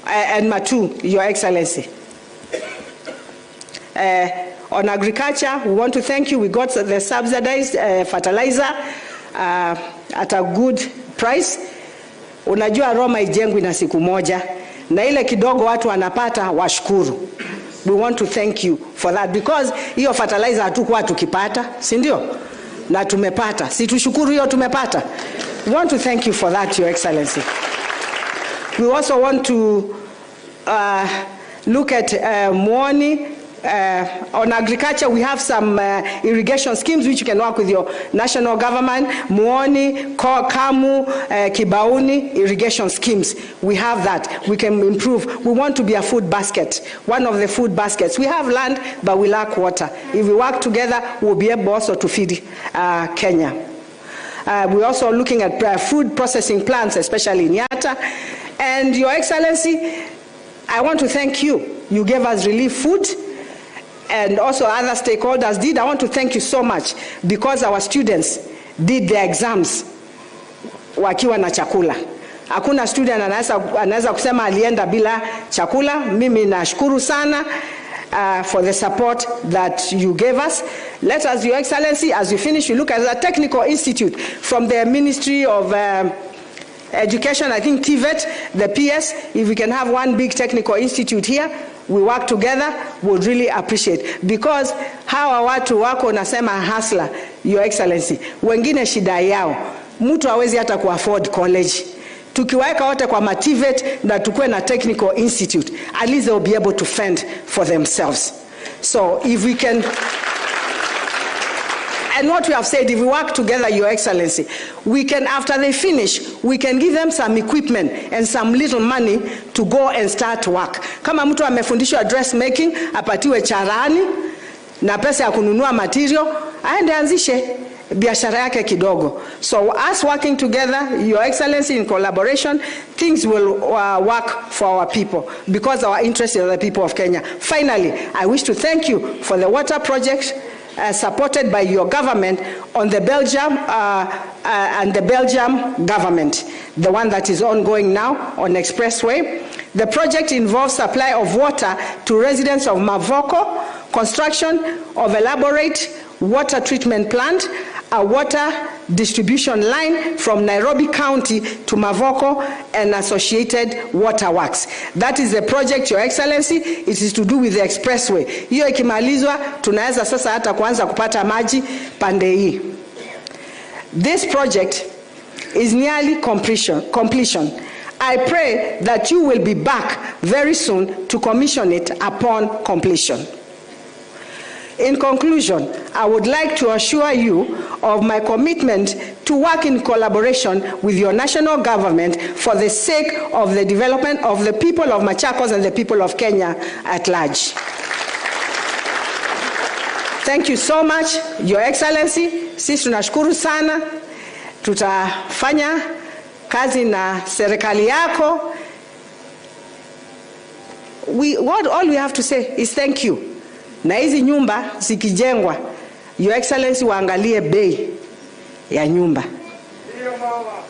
And Matu, Your Excellency. On agriculture, we want to thank you. We got the subsidized fertilizer at a good price. Unajua Roma ijengwi na siku moja, na ile kidogo watu wanapata washukuru. We want to thank you for that, because hiyo fertilizer hatukuwa tukipata, si ndio? Na tumepata. Si tushukuru hiyo tumepata. We want to thank you for that, Your Excellency. We also want to look at Mwoni. On agriculture, we have some irrigation schemes which you can work with your national government. Mwoni, Kamu, Kibauni, irrigation schemes. We have that. We can improve. We want to be a food basket, one of the food baskets. We have land, but we lack water. If we work together, we'll be able also to feed Kenya. We're also looking at food processing plants, especially in Yatta. And Your Excellency, I want to thank you. You gave us relief food, and also other stakeholders did. I want to thank you so much, because our students did their exams wakiwa na chakula. Hakuna student anaweza kusema alienda bila chakula. Mimi nashukuru sana for the support that you gave us. Let us, Your Excellency, as we finish, we look at the technical institute from the Ministry of Education, I think TVET, the PS. If we can have one big technical institute here, we work together, would really appreciate. Because hawa watu wako nasema hustler, Your Excellency, wengine shida yao, mtu hawezi hata ku-afford college. Tukiwaeka wote kwa TVET na tukue na technical institute, at least they'll be able to fend for themselves. So if we can, and what we have said, if we work together, Your Excellency, we can, after they finish, we can give them some equipment and some little money to go and start work. Kama mtu amefundishwa dressmaking, apatiwe charani na pesa ya kununua material, aende anzishe biashara yake kidogo. So us working together, Your Excellency, in collaboration, things will work for our people, because our interest is the people of Kenya. Finally, I wish to thank you for the water project supported by your government on the Belgium and the Belgium government, the one that is ongoing now on Expressway. The project involves supply of water to residents of Mavoko, construction of elaborate water treatment plant, a water distribution line from Nairobi County to Mavoko, and associated waterworks. That is the project, Your Excellency. It is to do with the expressway. Hiyo ikimalizwa, tunaweza sasa hata kuanza kupata maji pande hii. This project is nearly completion. I pray that you will be back very soon to commission it upon completion. In conclusion, I would like to assure you of my commitment to work in collaboration with your national government for the sake of the development of the people of Machakos and the people of Kenya at large. Thank you so much, Your Excellency. Sisi tunashukuru sana. Tutafanya kazi na serikali yako. All we have to say is thank you. Na hizi nyumba zikijengwa, Your Excellency, waangalie bei ya nyumba.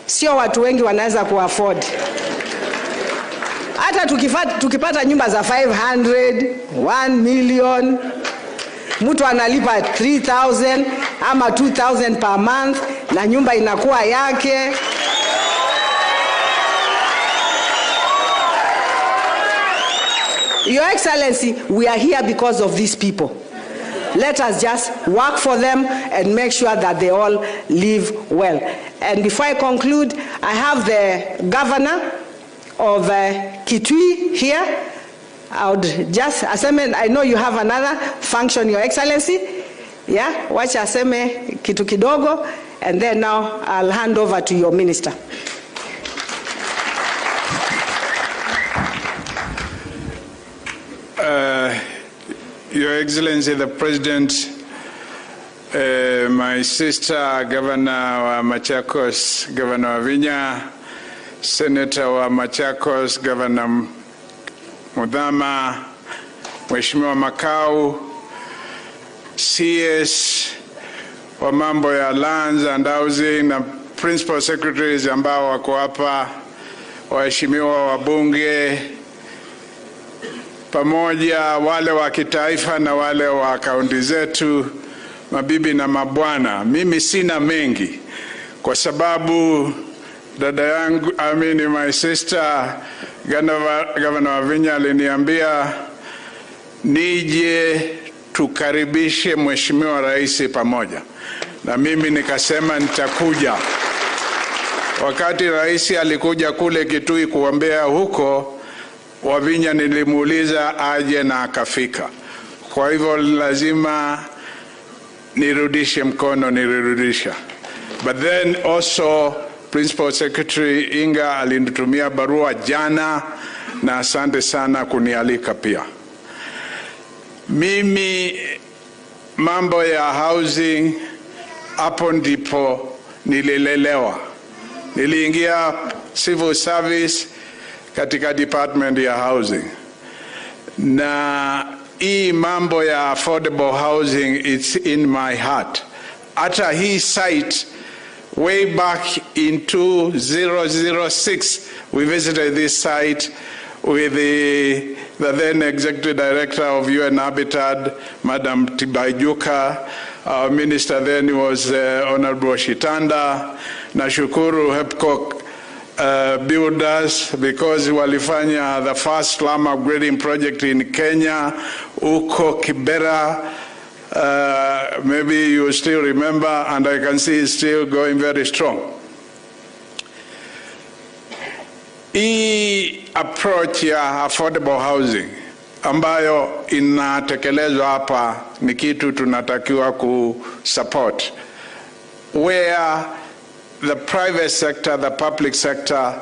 Sio watu wengi wanaweza ku-afford. Hata tukipata nyumba za 500, 1 million, mtu analipa 3,000 ama 2,000 per month na nyumba inakuwa yake. Your Excellency, we are here because of these people. Let us just work for them and make sure that they all live well. And before I conclude, I have the governor of Kitui here. I would just aseme, I know you have another function, Your Excellency. Yeah, wacha aseme kitu kidogo, and then now I'll hand over to your minister. Your Excellency the President, my sister Governor wa Machakos, Governor Vinya, Senator wa Machakos, Governor Mudhama, Mheshimiwa Makau, CS wa mambo ya lands and housing na principal secretaries ambao wako hapa, waheshimiwa wabunge, pamoja wale wa kitaifa na wale wa kaunti zetu, mabibi na mabwana. Mimi sina mengi kwa sababu dada yangu, my sister Governor Vinya aliniambia nije tukaribishe Mheshimiwa Rais pamoja, na mimi nikasema nitakuja. Wakati Rais alikuja kule Kitui kuombea huko, Wavinya nilimuuliza aje na akafika. Kwa hivyo lazima nirudishe mkono, nirudisha. But then also Principal Secretary Inga alinitumia barua jana, na asante sana kunialika pia. Mimi mambo ya housing hapo ndipo nililelewa. Niliingia civil service katika department ya housing, na hii mambo ya affordable housing, it's in my heart. Hata hii site way back in 2006 we visited this site with the then executive director of UN Habitat, Madam Tibaijuka. Our minister then was Honorable Shitanda. Nashukuru Hepcock builders because walifanya the first slum upgrading project in Kenya, uko Kibera. Maybe you still remember, and I can see it's still going very strong. Hii approach ya affordable housing ambayo inatekelezwa hapa ni kitu tunatakiwa kusupport, where the private sector, the public sector,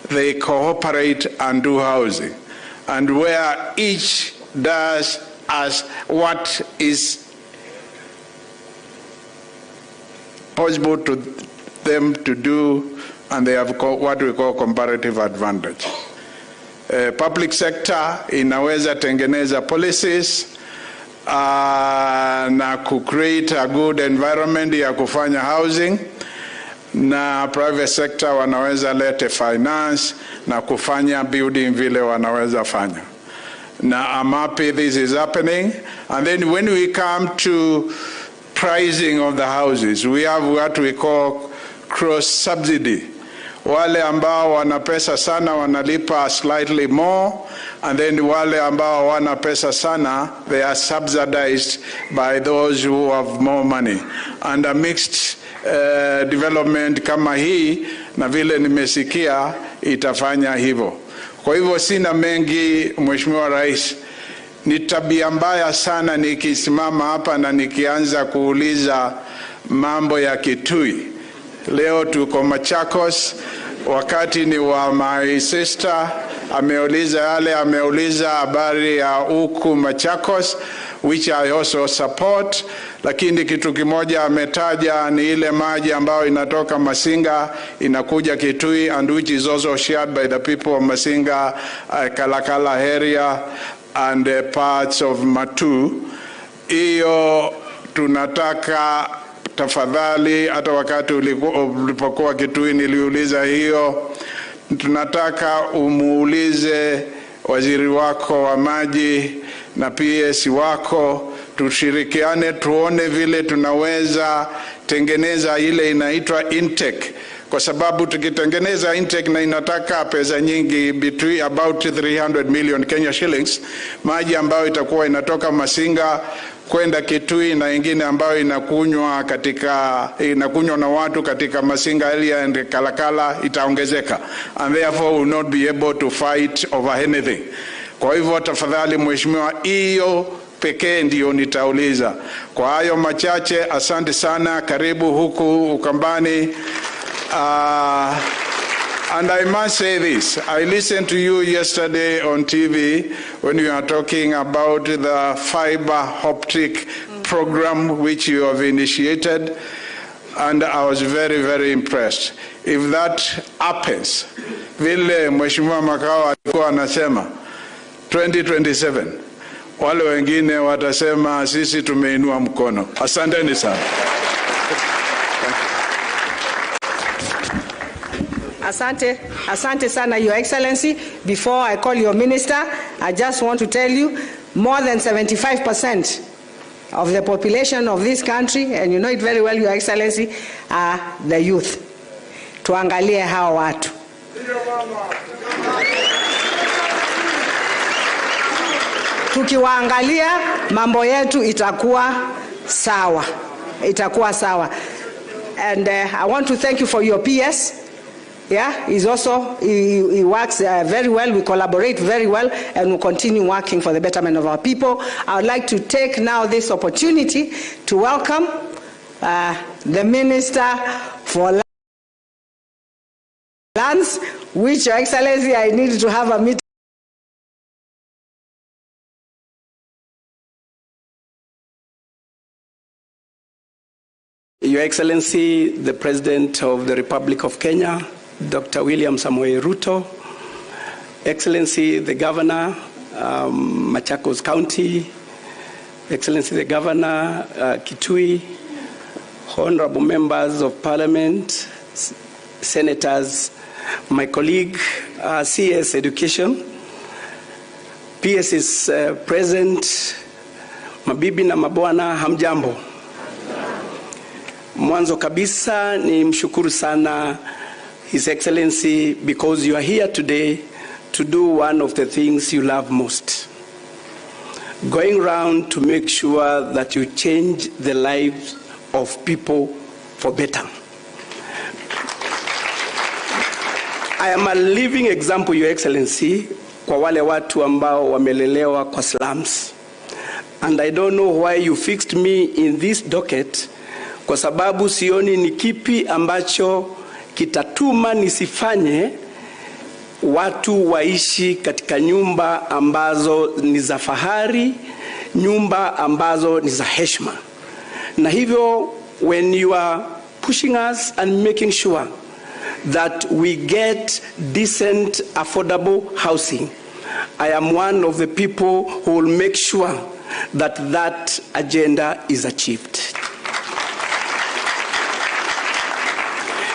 they cooperate and do housing, and where each does as what is possible to them to do, and they have what we call comparative advantage. Public sector inaweza tengeneza policies na create a good environment ya kufanya housing, na private sector wanaweza lete finance na kufanya building vile wanaweza fanya. Now I'm happy this is happening. And then when we come to pricing of the houses, we have what we call cross subsidy. Wale ambao wana pesa sana wanalipa slightly more, and then wale ambao wana pesa sana, they are subsidized by those who have more money. And a mixed development kama hii, na vile nimesikia, itafanya hivyo. Kwa hivyo sina mengi, Mheshimiwa Rais. Ni tabia mbaya sana nikisimama hapa na nikianza kuuliza mambo ya Kitui. Leo tuko Machakos, wakati ni wa my sister, ameuliza yale, ameuliza habari ya huku Machakos, which I also support, lakini kitu kimoja ametaja ni ile maji ambayo inatoka Masinga inakuja Kitui, and which is also shared by the people of Masinga, Kalakala area and parts of Matu. Iyo tunataka tafadhali, hata wakati ulipokuwa Kitui niliuliza hiyo, tunataka umuulize waziri wako wa maji na PS wako, tushirikiane tuone vile tunaweza tengeneza ile inaitwa intake, kwa sababu tukitengeneza intake na inataka pesa nyingi, between about 300 million Kenya shillings, maji ambayo itakuwa inatoka Masinga kwenda Kitui na ingine ambayo inakunywa na watu katika Masinga area and Kalakala itaongezeka, and therefore will not be able to fight over anything. Kwa hivyo tafadhali Mheshimiwa, hiyo pekee ndio nitauliza. Kwa hayo machache, asante sana, karibu huku Ukambani. And I must say this, I listened to you yesterday on TV when you are talking about the fiber optic program which you have initiated, and I was very, very impressed. If that happens, vile Mheshimiwa Makao alikuwa anasema 2027, wale wengine watasema sisi tumeinua mkono. Asanteni sana. Asante sana, Your Excellency. Before I call your minister, I just want to tell you, more than 75% of the population of this country, and you know it very well, Your Excellency, are the youth. Tuangalie hawa watu. Tukiwaangalia, mambo yetu itakuwa sawa. Itakuwa sawa. And I want to thank you for your PS. Yeah, he works very well. We collaborate very well, and we'll continue working for the betterment of our people. I would like to take now this opportunity to welcome the Minister for Lands, which, Your Excellency, I need to have a meeting. Your Excellency, the President of the Republic of Kenya, Dr. William Samoei Ruto, Excellency the Governor, Machakos County, Excellency the Governor, Kitui, Honorable Members of Parliament, Senators, my colleague, CS Education, PS is present, mabibi na mabwana, hamjambo. Mwanzo kabisa ni mshukuru sana His Excellency, because you are here today to do one of the things you love most. Going around to make sure that you change the lives of people for better. I am a living example, Your Excellency, kwa wale watu ambao wamelelewa kwa slums. And I don't know why you fixed me in this docket, kwa sababu sioni ni kipi ambacho kitatuma nisifanye watu waishi katika nyumba ambazo ni za fahari, nyumba ambazo ni za heshima. Na hivyo, when you are pushing us and making sure that we get decent, affordable housing, I am one of the people who will make sure that that agenda is achieved.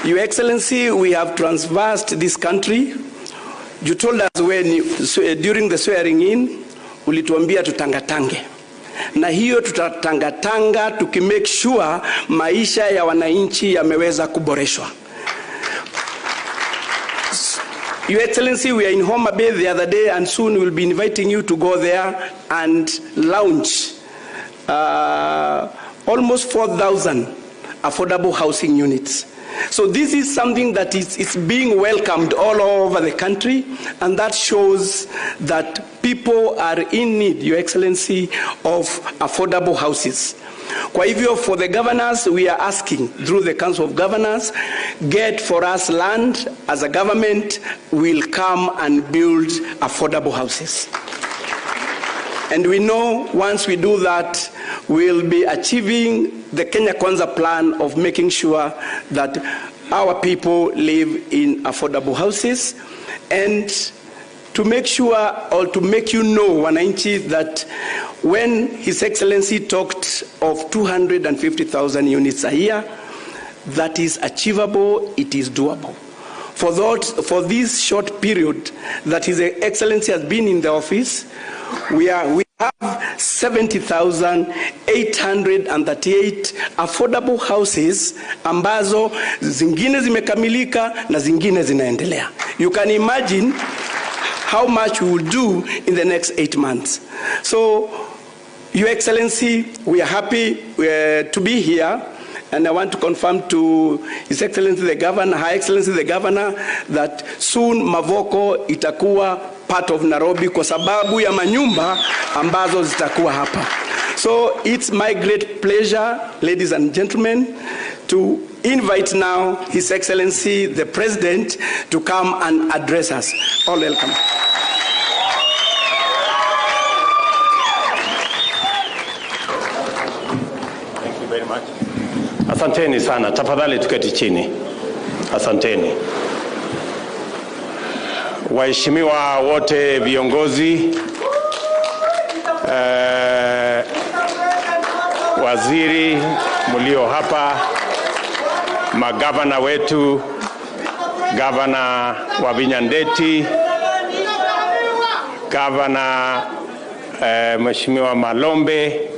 Your Excellency, we have traversed this country. You told us during the swearing in, ulituambia tutangatange. Na hiyo tutatangatanga tukimake sure maisha ya wananchi yameweza kuboreshwa. Your Excellency, we are in Homa Bay the other day, and soon we'll be inviting you to go there and launch almost 4,000 affordable housing units. So this is something that is being welcomed all over the country, and that shows that people are in need, Your Excellency, of affordable houses. Kwa hivyo, for the governors, we are asking through the Council of Governors, get for us land. As a government, we'll come and build affordable houses. And we know once we do that, we'll be achieving the Kenya Kwanza plan of making sure that our people live in affordable houses. And to make sure, or to make you know, wananchi, that when His Excellency talked of 250,000 units a year, that is achievable, it is doable. For this short period that His Excellency has been in the office, we have 70,838 affordable houses ambazo zingine zimekamilika na zingine zinaendelea. You can imagine how much we will do in the next 8 months. So, Your Excellency, we are happy to be here, and I want to confirm to His Excellency the Governor, Her Excellency the Governor, that soon Mavoko itakuwa part of Nairobi kwa sababu ya manyumba ambazo zitakuwa hapa. So it's my great pleasure, ladies and gentlemen, to invite now His Excellency the President to come and address us. All welcome. Thank you very much. Asanteni sana. Tafadhali tuketi chini. Asanteni. Waheshimiwa wote viongozi, waziri mulio hapa, magavana wetu, gavana wa Vinyandeti, gavana Mheshimiwa Malombe,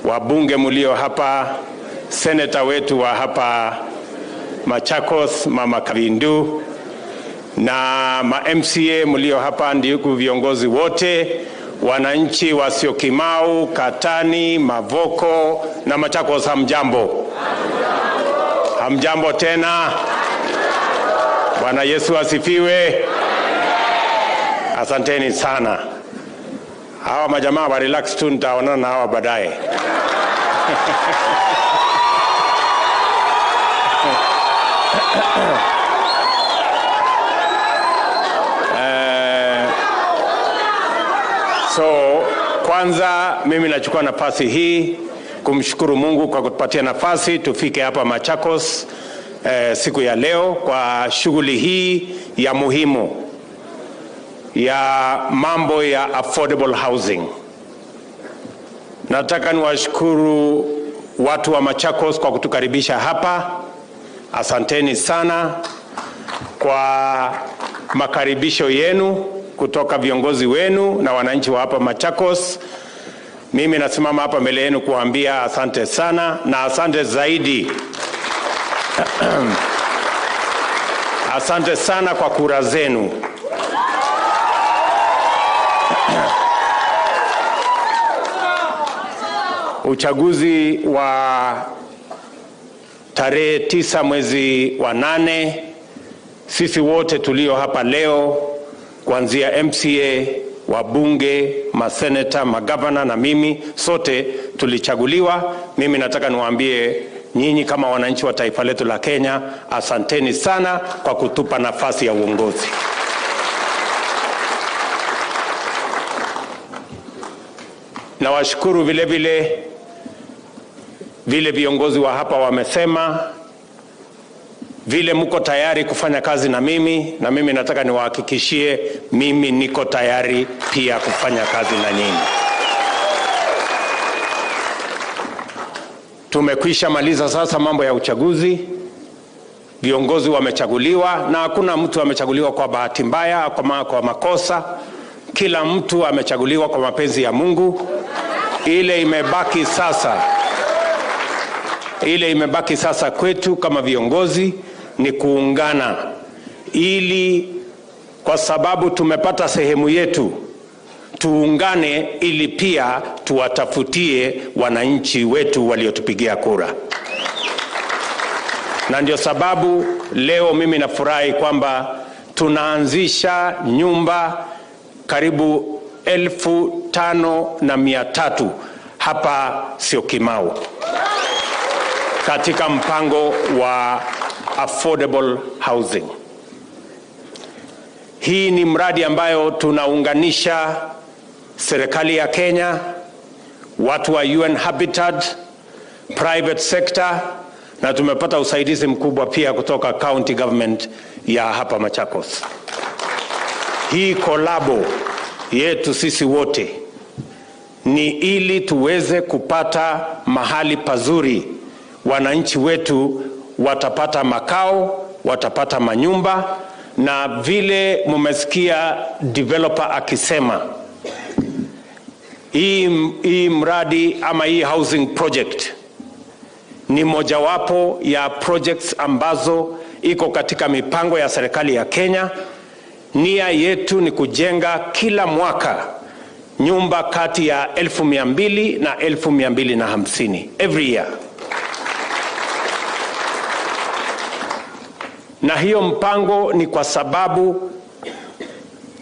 wabunge mulio hapa, seneta wetu wa hapa Machakos, Mama Kavindu, na ma-MCA mulio hapa, ndugu viongozi wote, wananchi wa Syokimau, Katani, Mavoko na Machakos, hamjambo. Hamjambo tena. Bwana Yesu asifiwe. Asanteni sana. Hawa majamaa wa relax tu, nitaonana na hawa baadaye. So kwanza mimi nachukua nafasi hii kumshukuru Mungu kwa kutupatia nafasi tufike hapa Machakos siku ya leo kwa shughuli hii ya muhimu ya mambo ya affordable housing. Nataka niwashukuru watu wa Machakos kwa kutukaribisha hapa. Asanteni sana kwa makaribisho yenu kutoka viongozi wenu na wananchi wa hapa Machakos. Mimi nasimama hapa mbele yenu kuambia asante sana, na asante zaidi asante sana kwa kura zenu. Uchaguzi wa tarehe 9 mwezi wa 8, sisi wote tulio hapa leo, kuanzia MCA, wabunge, maseneta, magavana na mimi, sote tulichaguliwa. Mimi nataka niwaambie nyinyi kama wananchi wa taifa letu la Kenya, asanteni sana kwa kutupa nafasi ya uongozi. Na washukuru vile viongozi wa hapa wamesema vile mko tayari kufanya kazi na mimi nataka niwahakikishie mimi niko tayari pia kufanya kazi na nyinyi. Tumekwisha maliza sasa mambo ya uchaguzi. Viongozi wamechaguliwa, na hakuna mtu amechaguliwa kwa bahati mbaya kwa makosa. Kila mtu amechaguliwa kwa mapenzi ya Mungu. Ile imebaki sasa kwetu kama viongozi ni kuungana, ili kwa sababu tumepata sehemu yetu, tuungane ili pia tuwatafutie wananchi wetu waliotupigia kura. Na ndio sababu leo mimi nafurahi kwamba tunaanzisha nyumba karibu 5,300 hapa Syokimau katika mpango wa affordable housing. Hii ni mradi ambayo tunaunganisha serikali ya Kenya, watu wa UN Habitat, private sector, na tumepata usaidizi mkubwa pia kutoka county government ya hapa Machakos. Hii kolabo yetu sisi wote ni ili tuweze kupata mahali pazuri. Wananchi wetu watapata makao, watapata manyumba, na vile mumesikia developer akisema, hii mradi ama hii housing project ni mojawapo ya projects ambazo iko katika mipango ya serikali ya Kenya. Nia yetu ni kujenga kila mwaka nyumba kati ya 200,000 na 250,000 every year. Na hiyo mpango ni kwa sababu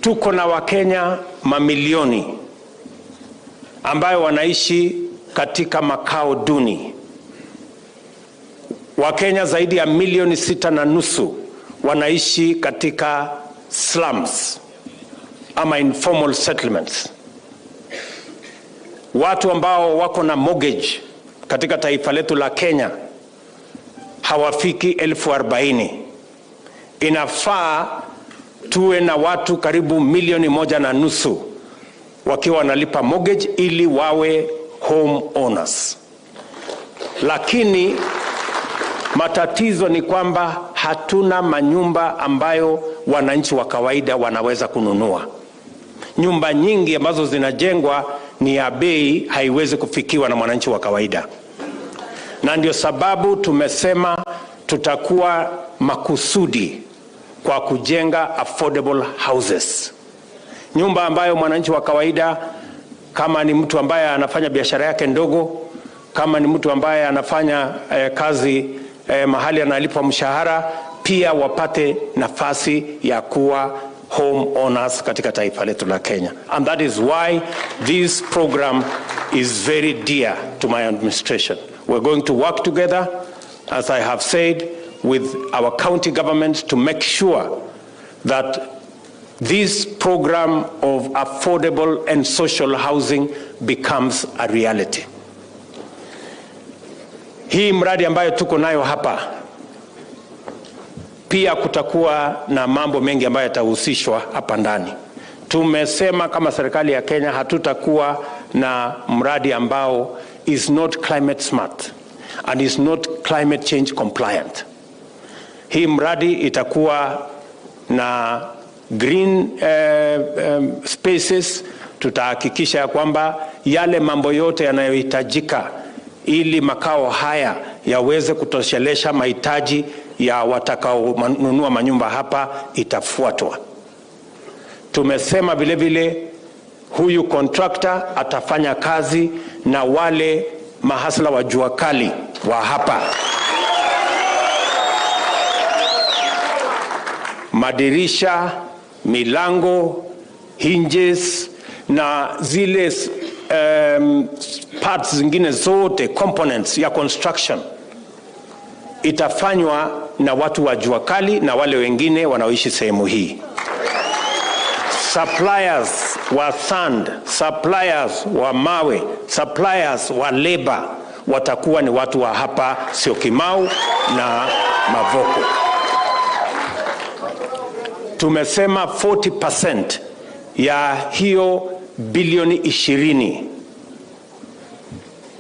tuko na Wakenya mamilioni ambayo wanaishi katika makao duni. Wakenya zaidi ya milioni 6.5 wanaishi katika slums ama informal settlements. Watu ambao wako na mortgage katika taifa letu la Kenya hawafiki 40,000. Inafaa tuwe na watu karibu milioni 1.5 wakiwa wanalipa mortgage ili wawe home owners. Lakini matatizo ni kwamba hatuna manyumba ambayo wananchi wa kawaida wanaweza kununua. Nyumba nyingi ambazo zinajengwa ni ya bei, haiwezi kufikiwa na mwananchi wa kawaida. Na ndio sababu tumesema tutakuwa makusudi kwa kujenga affordable houses. Nyumba ambayo mwananchi wa kawaida, kama ni mtu ambaye anafanya biashara yake ndogo, kama ni mtu ambaye anafanya kazi mahali analipwa mshahara, pia wapate nafasi ya kuwa home owners katika taifa letu la Kenya. And that is why this program is very dear to my administration. We're going to work together, as I have said, with our county government to make sure that this program of affordable and social housing becomes a reality. Hii mradi ambayo tuko nayo hapa, pia kutakuwa na mambo mengi ambayo yatahusishwa hapa ndani. Tumesema kama serikali ya Kenya hatutakuwa na mradi ambao is not climate smart and is not climate change compliant. Hii mradi itakuwa na green spaces. Tutahakikisha ya kwamba yale mambo yote yanayohitajika ili makao haya yaweze kutoshelesha mahitaji ya watakaonunua manyumba hapa itafuatwa. Tumesema vile vile huyu contractor atafanya kazi na wale mahasla wa Jua Kali wa hapa. Madirisha, milango, hinges na zile parts zingine zote, components ya construction, itafanywa na watu wa Jua Kali na wale wengine wanaoishi sehemu hii. Suppliers wa sand, suppliers wa mawe, suppliers wa labor watakuwa ni watu wa hapa Syokimau na Mavoko. Tumesema 40% ya hiyo bilioni 20,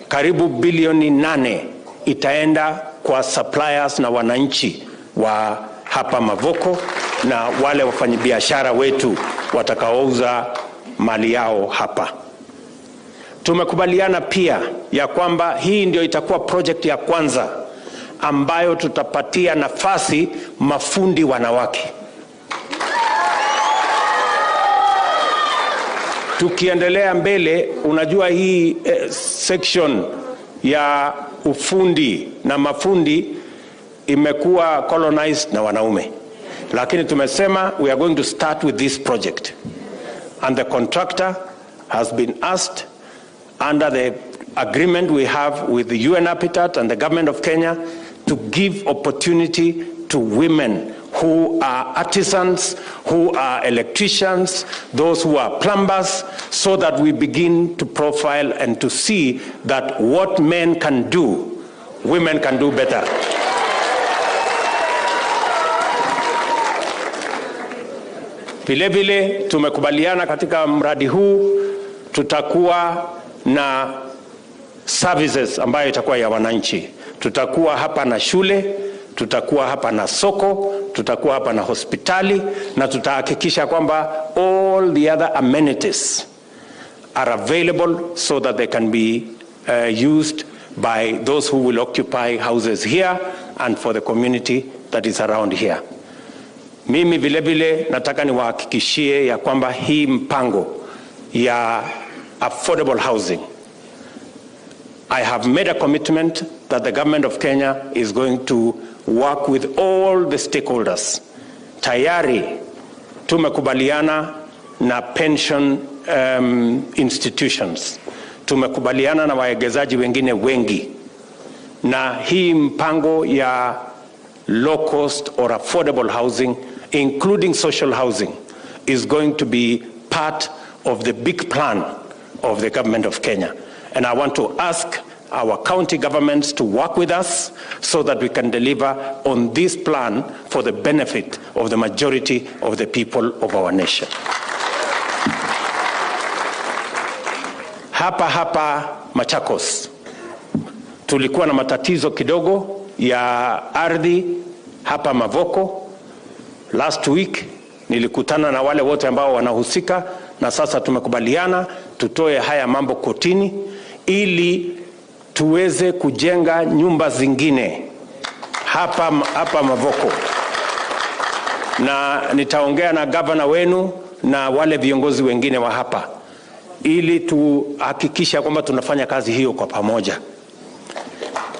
karibu bilioni 8 itaenda kwa suppliers na wananchi wa hapa Mavoko na wale wafanyabiashara wetu watakaouza mali yao hapa. Tumekubaliana pia ya kwamba hii ndio itakuwa project ya kwanza ambayo tutapatia nafasi mafundi wanawake. Tukiendelea mbele, unajua hii section ya ufundi na mafundi imekuwa colonized na wanaume. Lakini tumesema we are going to start with this project. And the contractor has been asked under the agreement we have with the UN Habitat and the government of Kenya to give opportunity to women who are artisans, who are electricians, those who are plumbers, so that we begin to profile and to see that what men can do, women can do better. Vile vile tumekubaliana katika mradi huu tutakuwa na services ambayo itakuwa ya wananchi. Tutakuwa hapa na shule, tutakuwa hapa na soko, tutakuwa hapa na hospitali, na tutahakikisha kwamba all the other amenities are available so that they can be used by those who will occupy houses here and for the community that is around here. Mimi vile vile nataka niwahakikishie ya kwamba hii mpango ya affordable housing, I have made a commitment that the government of Kenya is going to work with all the stakeholders. Tayari tumekubaliana na pension institutions. Tumekubaliana na waegezaji wengine wengi na hii mpango ya low cost or affordable housing, including social housing, is going to be part of the big plan of the government of Kenya. And I want to ask our county governments to work with us so that we can deliver on this plan for the benefit of the majority of the people of our nation. Hapa Machakos tulikuwa na matatizo kidogo ya ardhi hapa Mavoko. Last week nilikutana na wale wote ambao wanahusika, na sasa tumekubaliana tutoe haya mambo kotini ili tuweze kujenga nyumba zingine hapa Mavoko. Na nitaongea na gavana wenu na wale viongozi wengine wa hapa ili tuhakikisha kwamba tunafanya kazi hiyo kwa pamoja.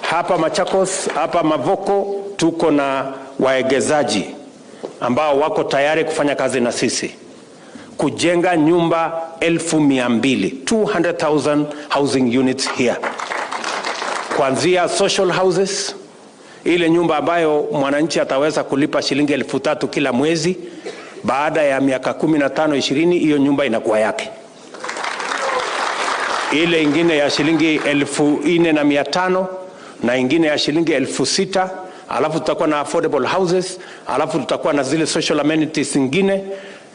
Hapa Machakos, hapa Mavoko tuko na waegezaji ambao wako tayari kufanya kazi na sisi kujenga nyumba 200,000 housing units here. Kuanzia social houses, ile nyumba ambayo mwananchi ataweza kulipa shilingi 3,000 kila mwezi, baada ya miaka 15-20 hiyo nyumba inakuwa yake. Ile ingine ya shilingi 4,500 na ingine ya shilingi 6,000, alafu tutakuwa na affordable houses, alafu tutakuwa na zile social amenities ingine.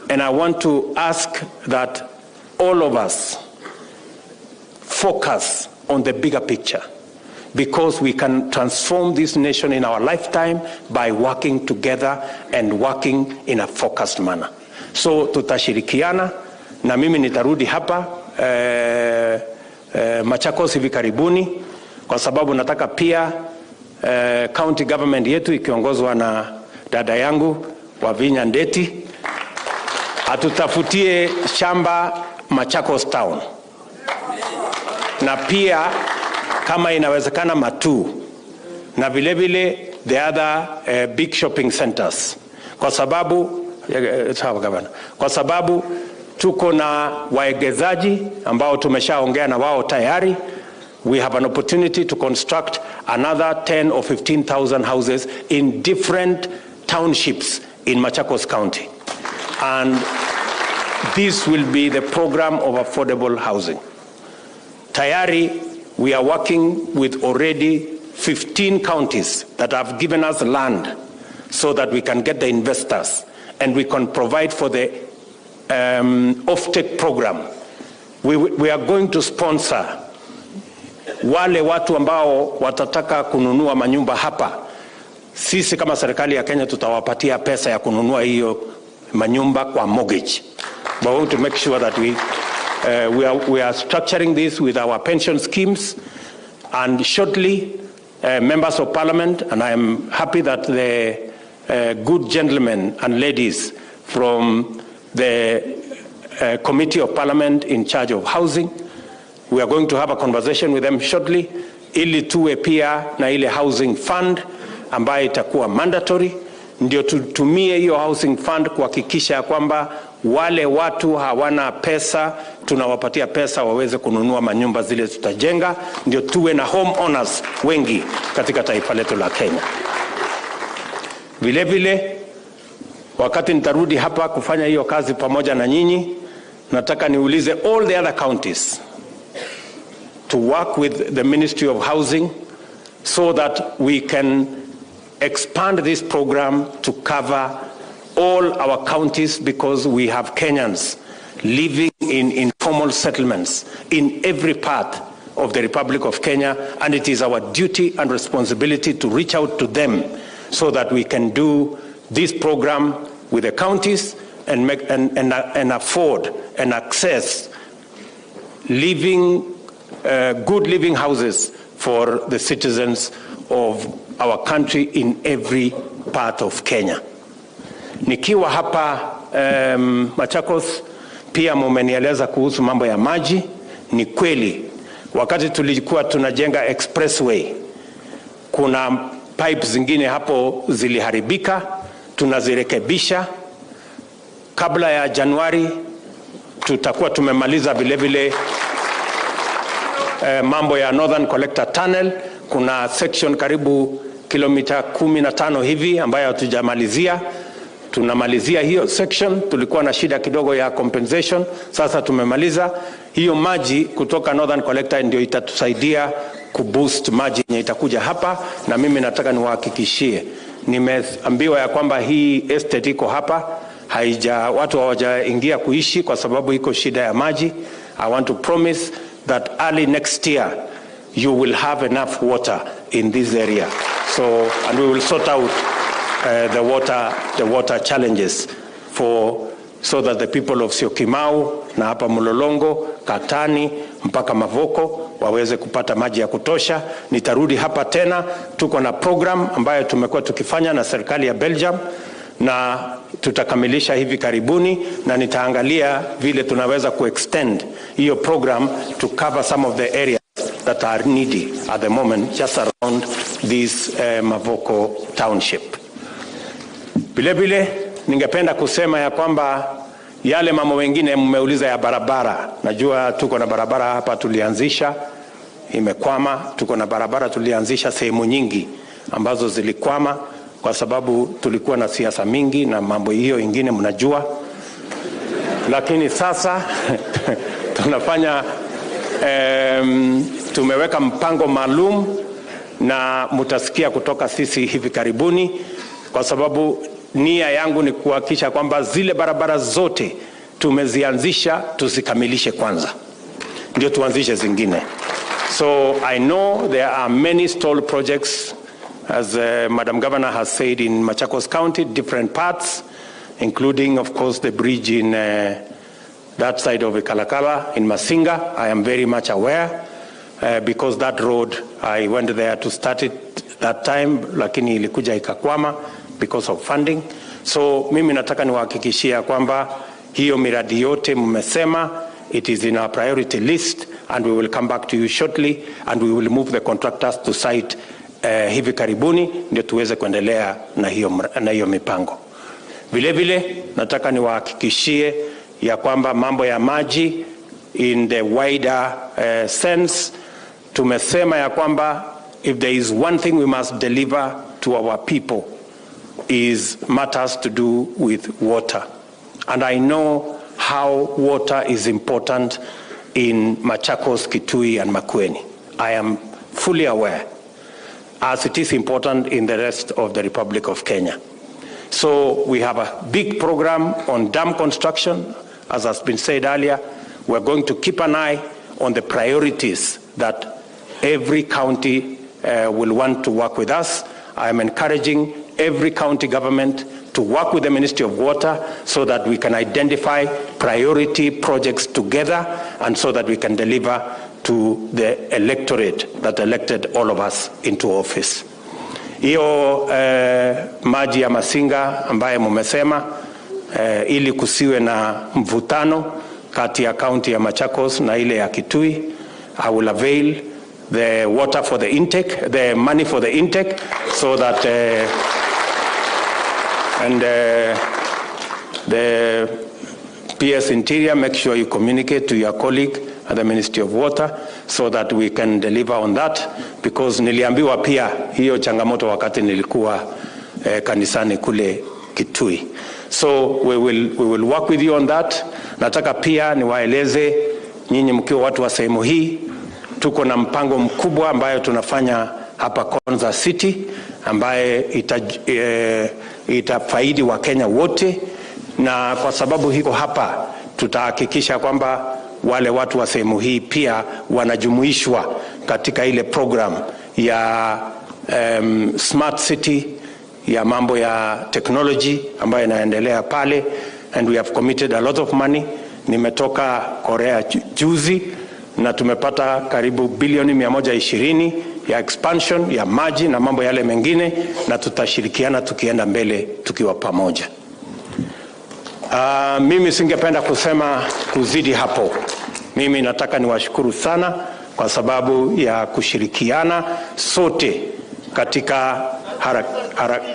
And I want to ask that all of us focus on the bigger picture, because we can transform this nation in our lifetime by working together and working in a focused manner. So tutashirikiana, na mimi nitarudi hapa Machakos hivi karibuni, kwa sababu nataka pia county government yetu ikiongozwa na dada yangu Wavinya Ndeti atutafutie shamba Machakos town, na pia kama inawezekana Matu, na vile vile the other big shopping centers, kwa sababu tuko na waegezaji ambao tumeshaongea na wao tayari. We have an opportunity to construct another 10 or 15,000 houses in different townships in Machakos County. And this will be the program of affordable housing. Tayari, we are working with already 15 counties that have given us land so that we can get the investors and we can provide for the off-take program. We are going to sponsor wale watu ambao watataka kununua manyumba hapa. Sisi kama serikali ya Kenya tutawapatia pesa ya kununua hiyo manyumba kwa mortgage. But we want to make sure that we are structuring this with our pension schemes, and shortly members of parliament, and I am happy that the good gentlemen and ladies from the committee of parliament in charge of housing, we are going to have a conversation with them shortly ili tuwe pia na ile housing fund ambayo itakuwa mandatory, ndio tutumie hiyo housing fund kuhakikisha kwamba wale watu hawana pesa tunawapatia pesa waweze kununua manyumba zile tutajenga, ndio tuwe na home owners wengi katika taifa letu la Kenya. Vile vile wakati nitarudi hapa kufanya hiyo kazi pamoja na nyinyi, nataka niulize all the other counties to work with the Ministry of Housing so that we can expand this program to cover all our counties, because we have Kenyans living in informal settlements in every part of the Republic of Kenya, and it is our duty and responsibility to reach out to them so that we can do this program with the counties and make and afford and access good living houses for the citizens of our country in every part of Kenya. Nikiwa hapa Machakos pia mumenieleza kuhusu mambo ya maji. Ni kweli wakati tulikuwa tunajenga expressway kuna pipes zingine hapo ziliharibika, tunazirekebisha. Kabla ya Januari tutakuwa tumemaliza vile vile mambo ya Northern Collector Tunnel, kuna section karibu kilomita 15 hivi ambayo hatujamalizia. Tunamalizia hiyo section. Tulikuwa na shida kidogo ya compensation, sasa tumemaliza. Hiyo maji kutoka Northern Collector ndio itatusaidia kuboost maji yenye itakuja hapa, na mimi nataka niwahakikishie, nimeambiwa ya kwamba hii estate iko hapa, watu hawajaingia kuishi kwa sababu iko shida ya maji. I want to promise that early next year you will have enough water in this area. So, and we will sort out the water challenges so that the people of Syokimau na hapa Mlolongo, Katani mpaka Mavoko waweze kupata maji ya kutosha. Nitarudi hapa tena, tuko na program ambayo tumekuwa tukifanya na serikali ya Belgium na tutakamilisha hivi karibuni, na nitaangalia vile tunaweza kuextend hiyo program to cover some of the areas that are needy at the moment just around this Mavoko township. Vile ningependa kusema ya kwamba yale mambo mengine mmeuliza ya barabara. Najua tuko na barabara hapa tulianzisha, imekwama. Tuko na barabara tulianzisha sehemu nyingi ambazo zilikwama kwa sababu tulikuwa na siasa mingi na mambo hiyo ingine mnajua. Lakini sasa tunafanya tumeweka mpango maalum na mutasikia kutoka sisi hivi karibuni, kwa sababu nia yangu ni kuhakikisha kwamba zile barabara zote tumezianzisha tuzikamilishe kwanza, ndio tuanzishe zingine. So I know there are many stalled projects, as Madam Governor has said, in Machakos County, different parts, including of course the bridge in that side of Kalakala in Masinga. I am very much aware because that road, I went there to start it that time, lakini ilikuja ikakwama because of funding. So mimi nataka niwahakikishia kwamba hiyo miradi yote mmesema, it is in our priority list, and we will come back to you shortly, and we will move the contractors to site hivi karibuni ndio tuweze kuendelea na hiyo mipango. Vile nataka niwahakikishie ya kwamba mambo ya maji in the wider sense, tumesema ya kwamba if there is one thing we must deliver to our people is matters to do with water. And I know how water is important in Machakos, Kitui and makwiny. I am fully aware, as it is important in the rest of the Republic of Kenya. So we have a big program on dam construction. As has been said earlier, we're going to keep an eye on the priorities that every county will want to work with us. I am encouraging every county government to work with the Ministry of Water so that we can identify priority projects together and so that we can deliver to the electorate that elected all of us into office. Hiyo maji ya Masinga ambaye mumesema, ili kusiwe na mvutano kati ya county ya Machakos na ile ya Kitui, I will avail the water for the intake, the money for the intake, so that the PS Interior, make sure you communicate to your colleague at the Ministry of Water so that we can deliver on that, because niliambiwa pia hiyo changamoto wakati nilikuwa kanisani kule Kitui. So we will work with you on that. Nataka pia niwaeleze nyinyi mkiwa watu wa sehemu hii, tuko na mpango mkubwa ambayo tunafanya hapa Konza City ambaye itafaidi wa Kenya wote, na kwa sababu hiko hapa tutahakikisha kwamba wale watu wa sehemu hii pia wanajumuishwa katika ile program ya smart city, ya mambo ya technology ambayo inaendelea pale, and we have committed a lot of money. Nimetoka Korea juzi na tumepata karibu bilioni 120 ya expansion ya maji na mambo yale mengine, na tutashirikiana tukienda mbele tukiwa pamoja. Mimi singependa kusema kuzidi hapo. Mimi nataka niwashukuru sana kwa sababu ya kushirikiana sote katika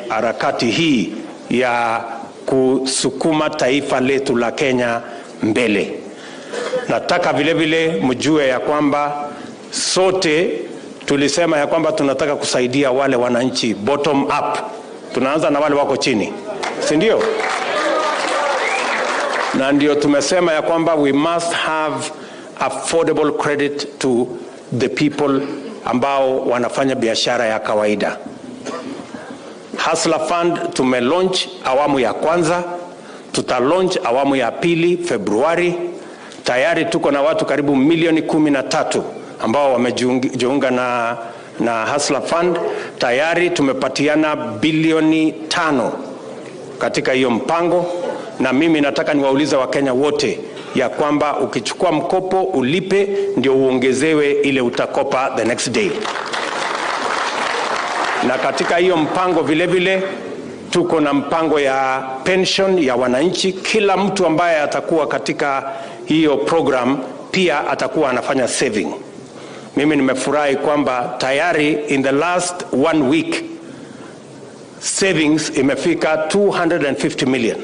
harakati hii ya kusukuma taifa letu la Kenya mbele. Nataka vile vile mjue ya kwamba sote tulisema ya kwamba tunataka kusaidia wale wananchi bottom up. Tunaanza na wale wako chini, si ndio? Na ndio tumesema ya kwamba we must have affordable credit to the people ambao wanafanya biashara ya kawaida. Hustler Fund tumelaunch awamu ya kwanza, tutalaunch awamu ya pili Februari. Tayari tuko na watu karibu milioni 13 ambao wamejiunga na Hustler Fund. Tayari tumepatiana bilioni 5 katika hiyo mpango, na mimi nataka niwaulize Wakenya wote ya kwamba ukichukua mkopo ulipe ndio uongezewe ile utakopa the next day. Na katika hiyo mpango vile vile tuko na mpango ya pension ya wananchi. Kila mtu ambaye atakuwa katika hiyo program pia atakuwa anafanya saving. Mimi nimefurahi kwamba tayari in the last 1 week savings imefika 250 million.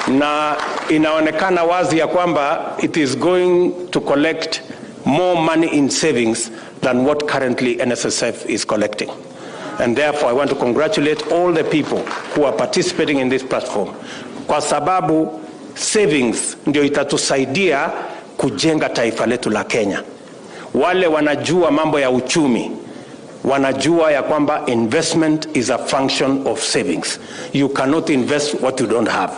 Na inaonekana wazi ya kwamba it is going to collect more money in savings than what currently NSSF is collecting. And therefore I want to congratulate all the people who are participating in this platform, kwa sababu savings ndio itatusaidia kujenga taifa letu la Kenya. Wale wanajua mambo ya uchumi wanajua ya kwamba investment is a function of savings. You cannot invest what you don't have.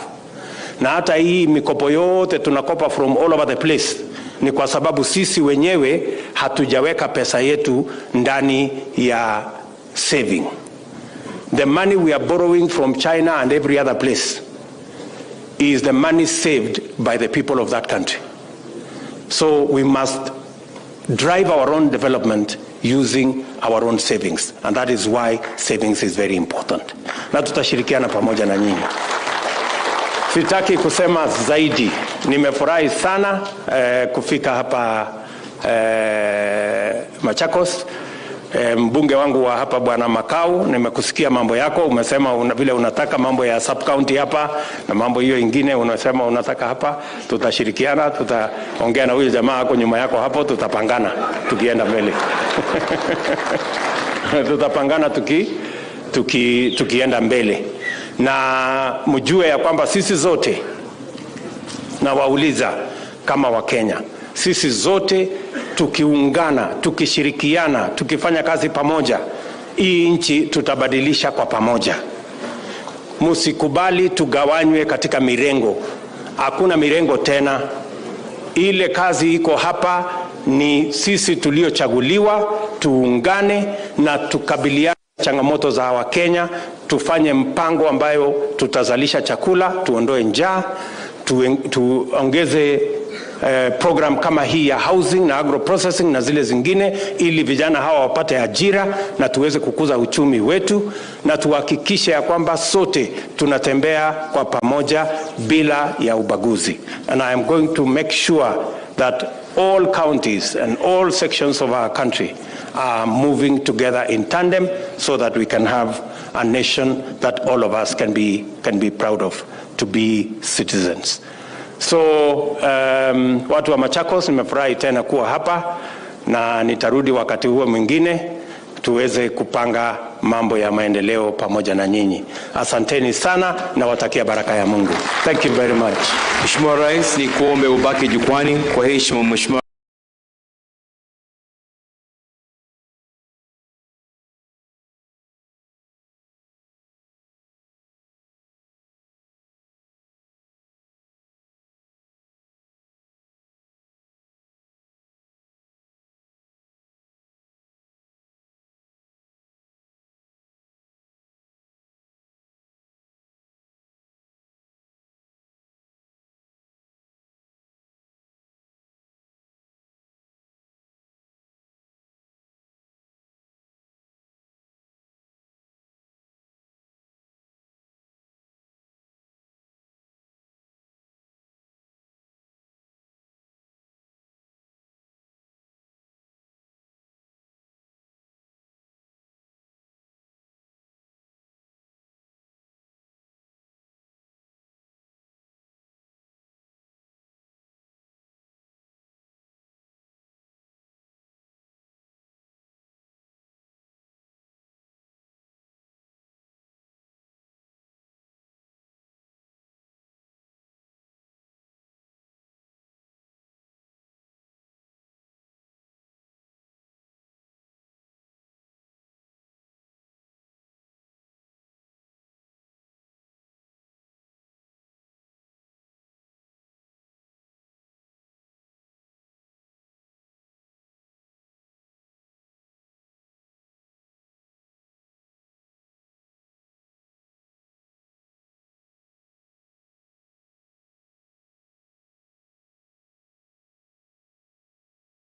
Na hata hii mikopo yote tunakopa from all over the place ni kwa sababu sisi wenyewe hatujaweka pesa yetu ndani ya saving. The money we are borrowing from China and every other place is the money saved by the people of that country. So we must drive our own development using our own savings, and that is why savings is very important. Na tutashirikiana pamoja na nyinyi. Sitaki kusema zaidi. Nimefurahi sana kufika hapa Machakos. Mbunge wangu wa hapa Bwana Makau, nimekusikia mambo yako, umesema vile unataka mambo ya sub county hapa na mambo hiyo ingine unasema unataka hapa. Tutashirikiana, tutaongea na huyo jamaa hapo nyuma yako hapo, tutapangana tukienda mbele. Tutapangana tukienda mbele. Na mjue ya kwamba sisi zote, na wauliza kama Wakenya, sisi zote tukiungana, tukishirikiana, tukifanya kazi pamoja, hii nchi tutabadilisha kwa pamoja. Musikubali tugawanywe katika mirengo. Hakuna mirengo tena. Ile kazi iko hapa ni sisi tuliochaguliwa, tuungane na tukabiliane changamoto za Wakenya, tufanye mpango ambayo tutazalisha chakula, tuondoe njaa, tuongeze program kama hii ya housing na agro processing na zile zingine, ili vijana hawa wapate ajira na tuweze kukuza uchumi wetu, na tuhakikishe ya kwamba sote tunatembea kwa pamoja bila ya ubaguzi. And I am going to make sure that all counties and all sections of our country are moving together in tandem so that we can have a nation that all of us can be proud of, to be citizens. So watu wa Machakos, nimefurahi tena kuwa hapa, na nitarudi wakati huo mwingine tuweze kupanga mambo ya maendeleo pamoja na nyinyi. Asanteni sana na watakia baraka ya Mungu. Thank you very much. Mheshimiwa Rais, ni kuombe ubaki jukwani kwa heshima. Mheshimiwa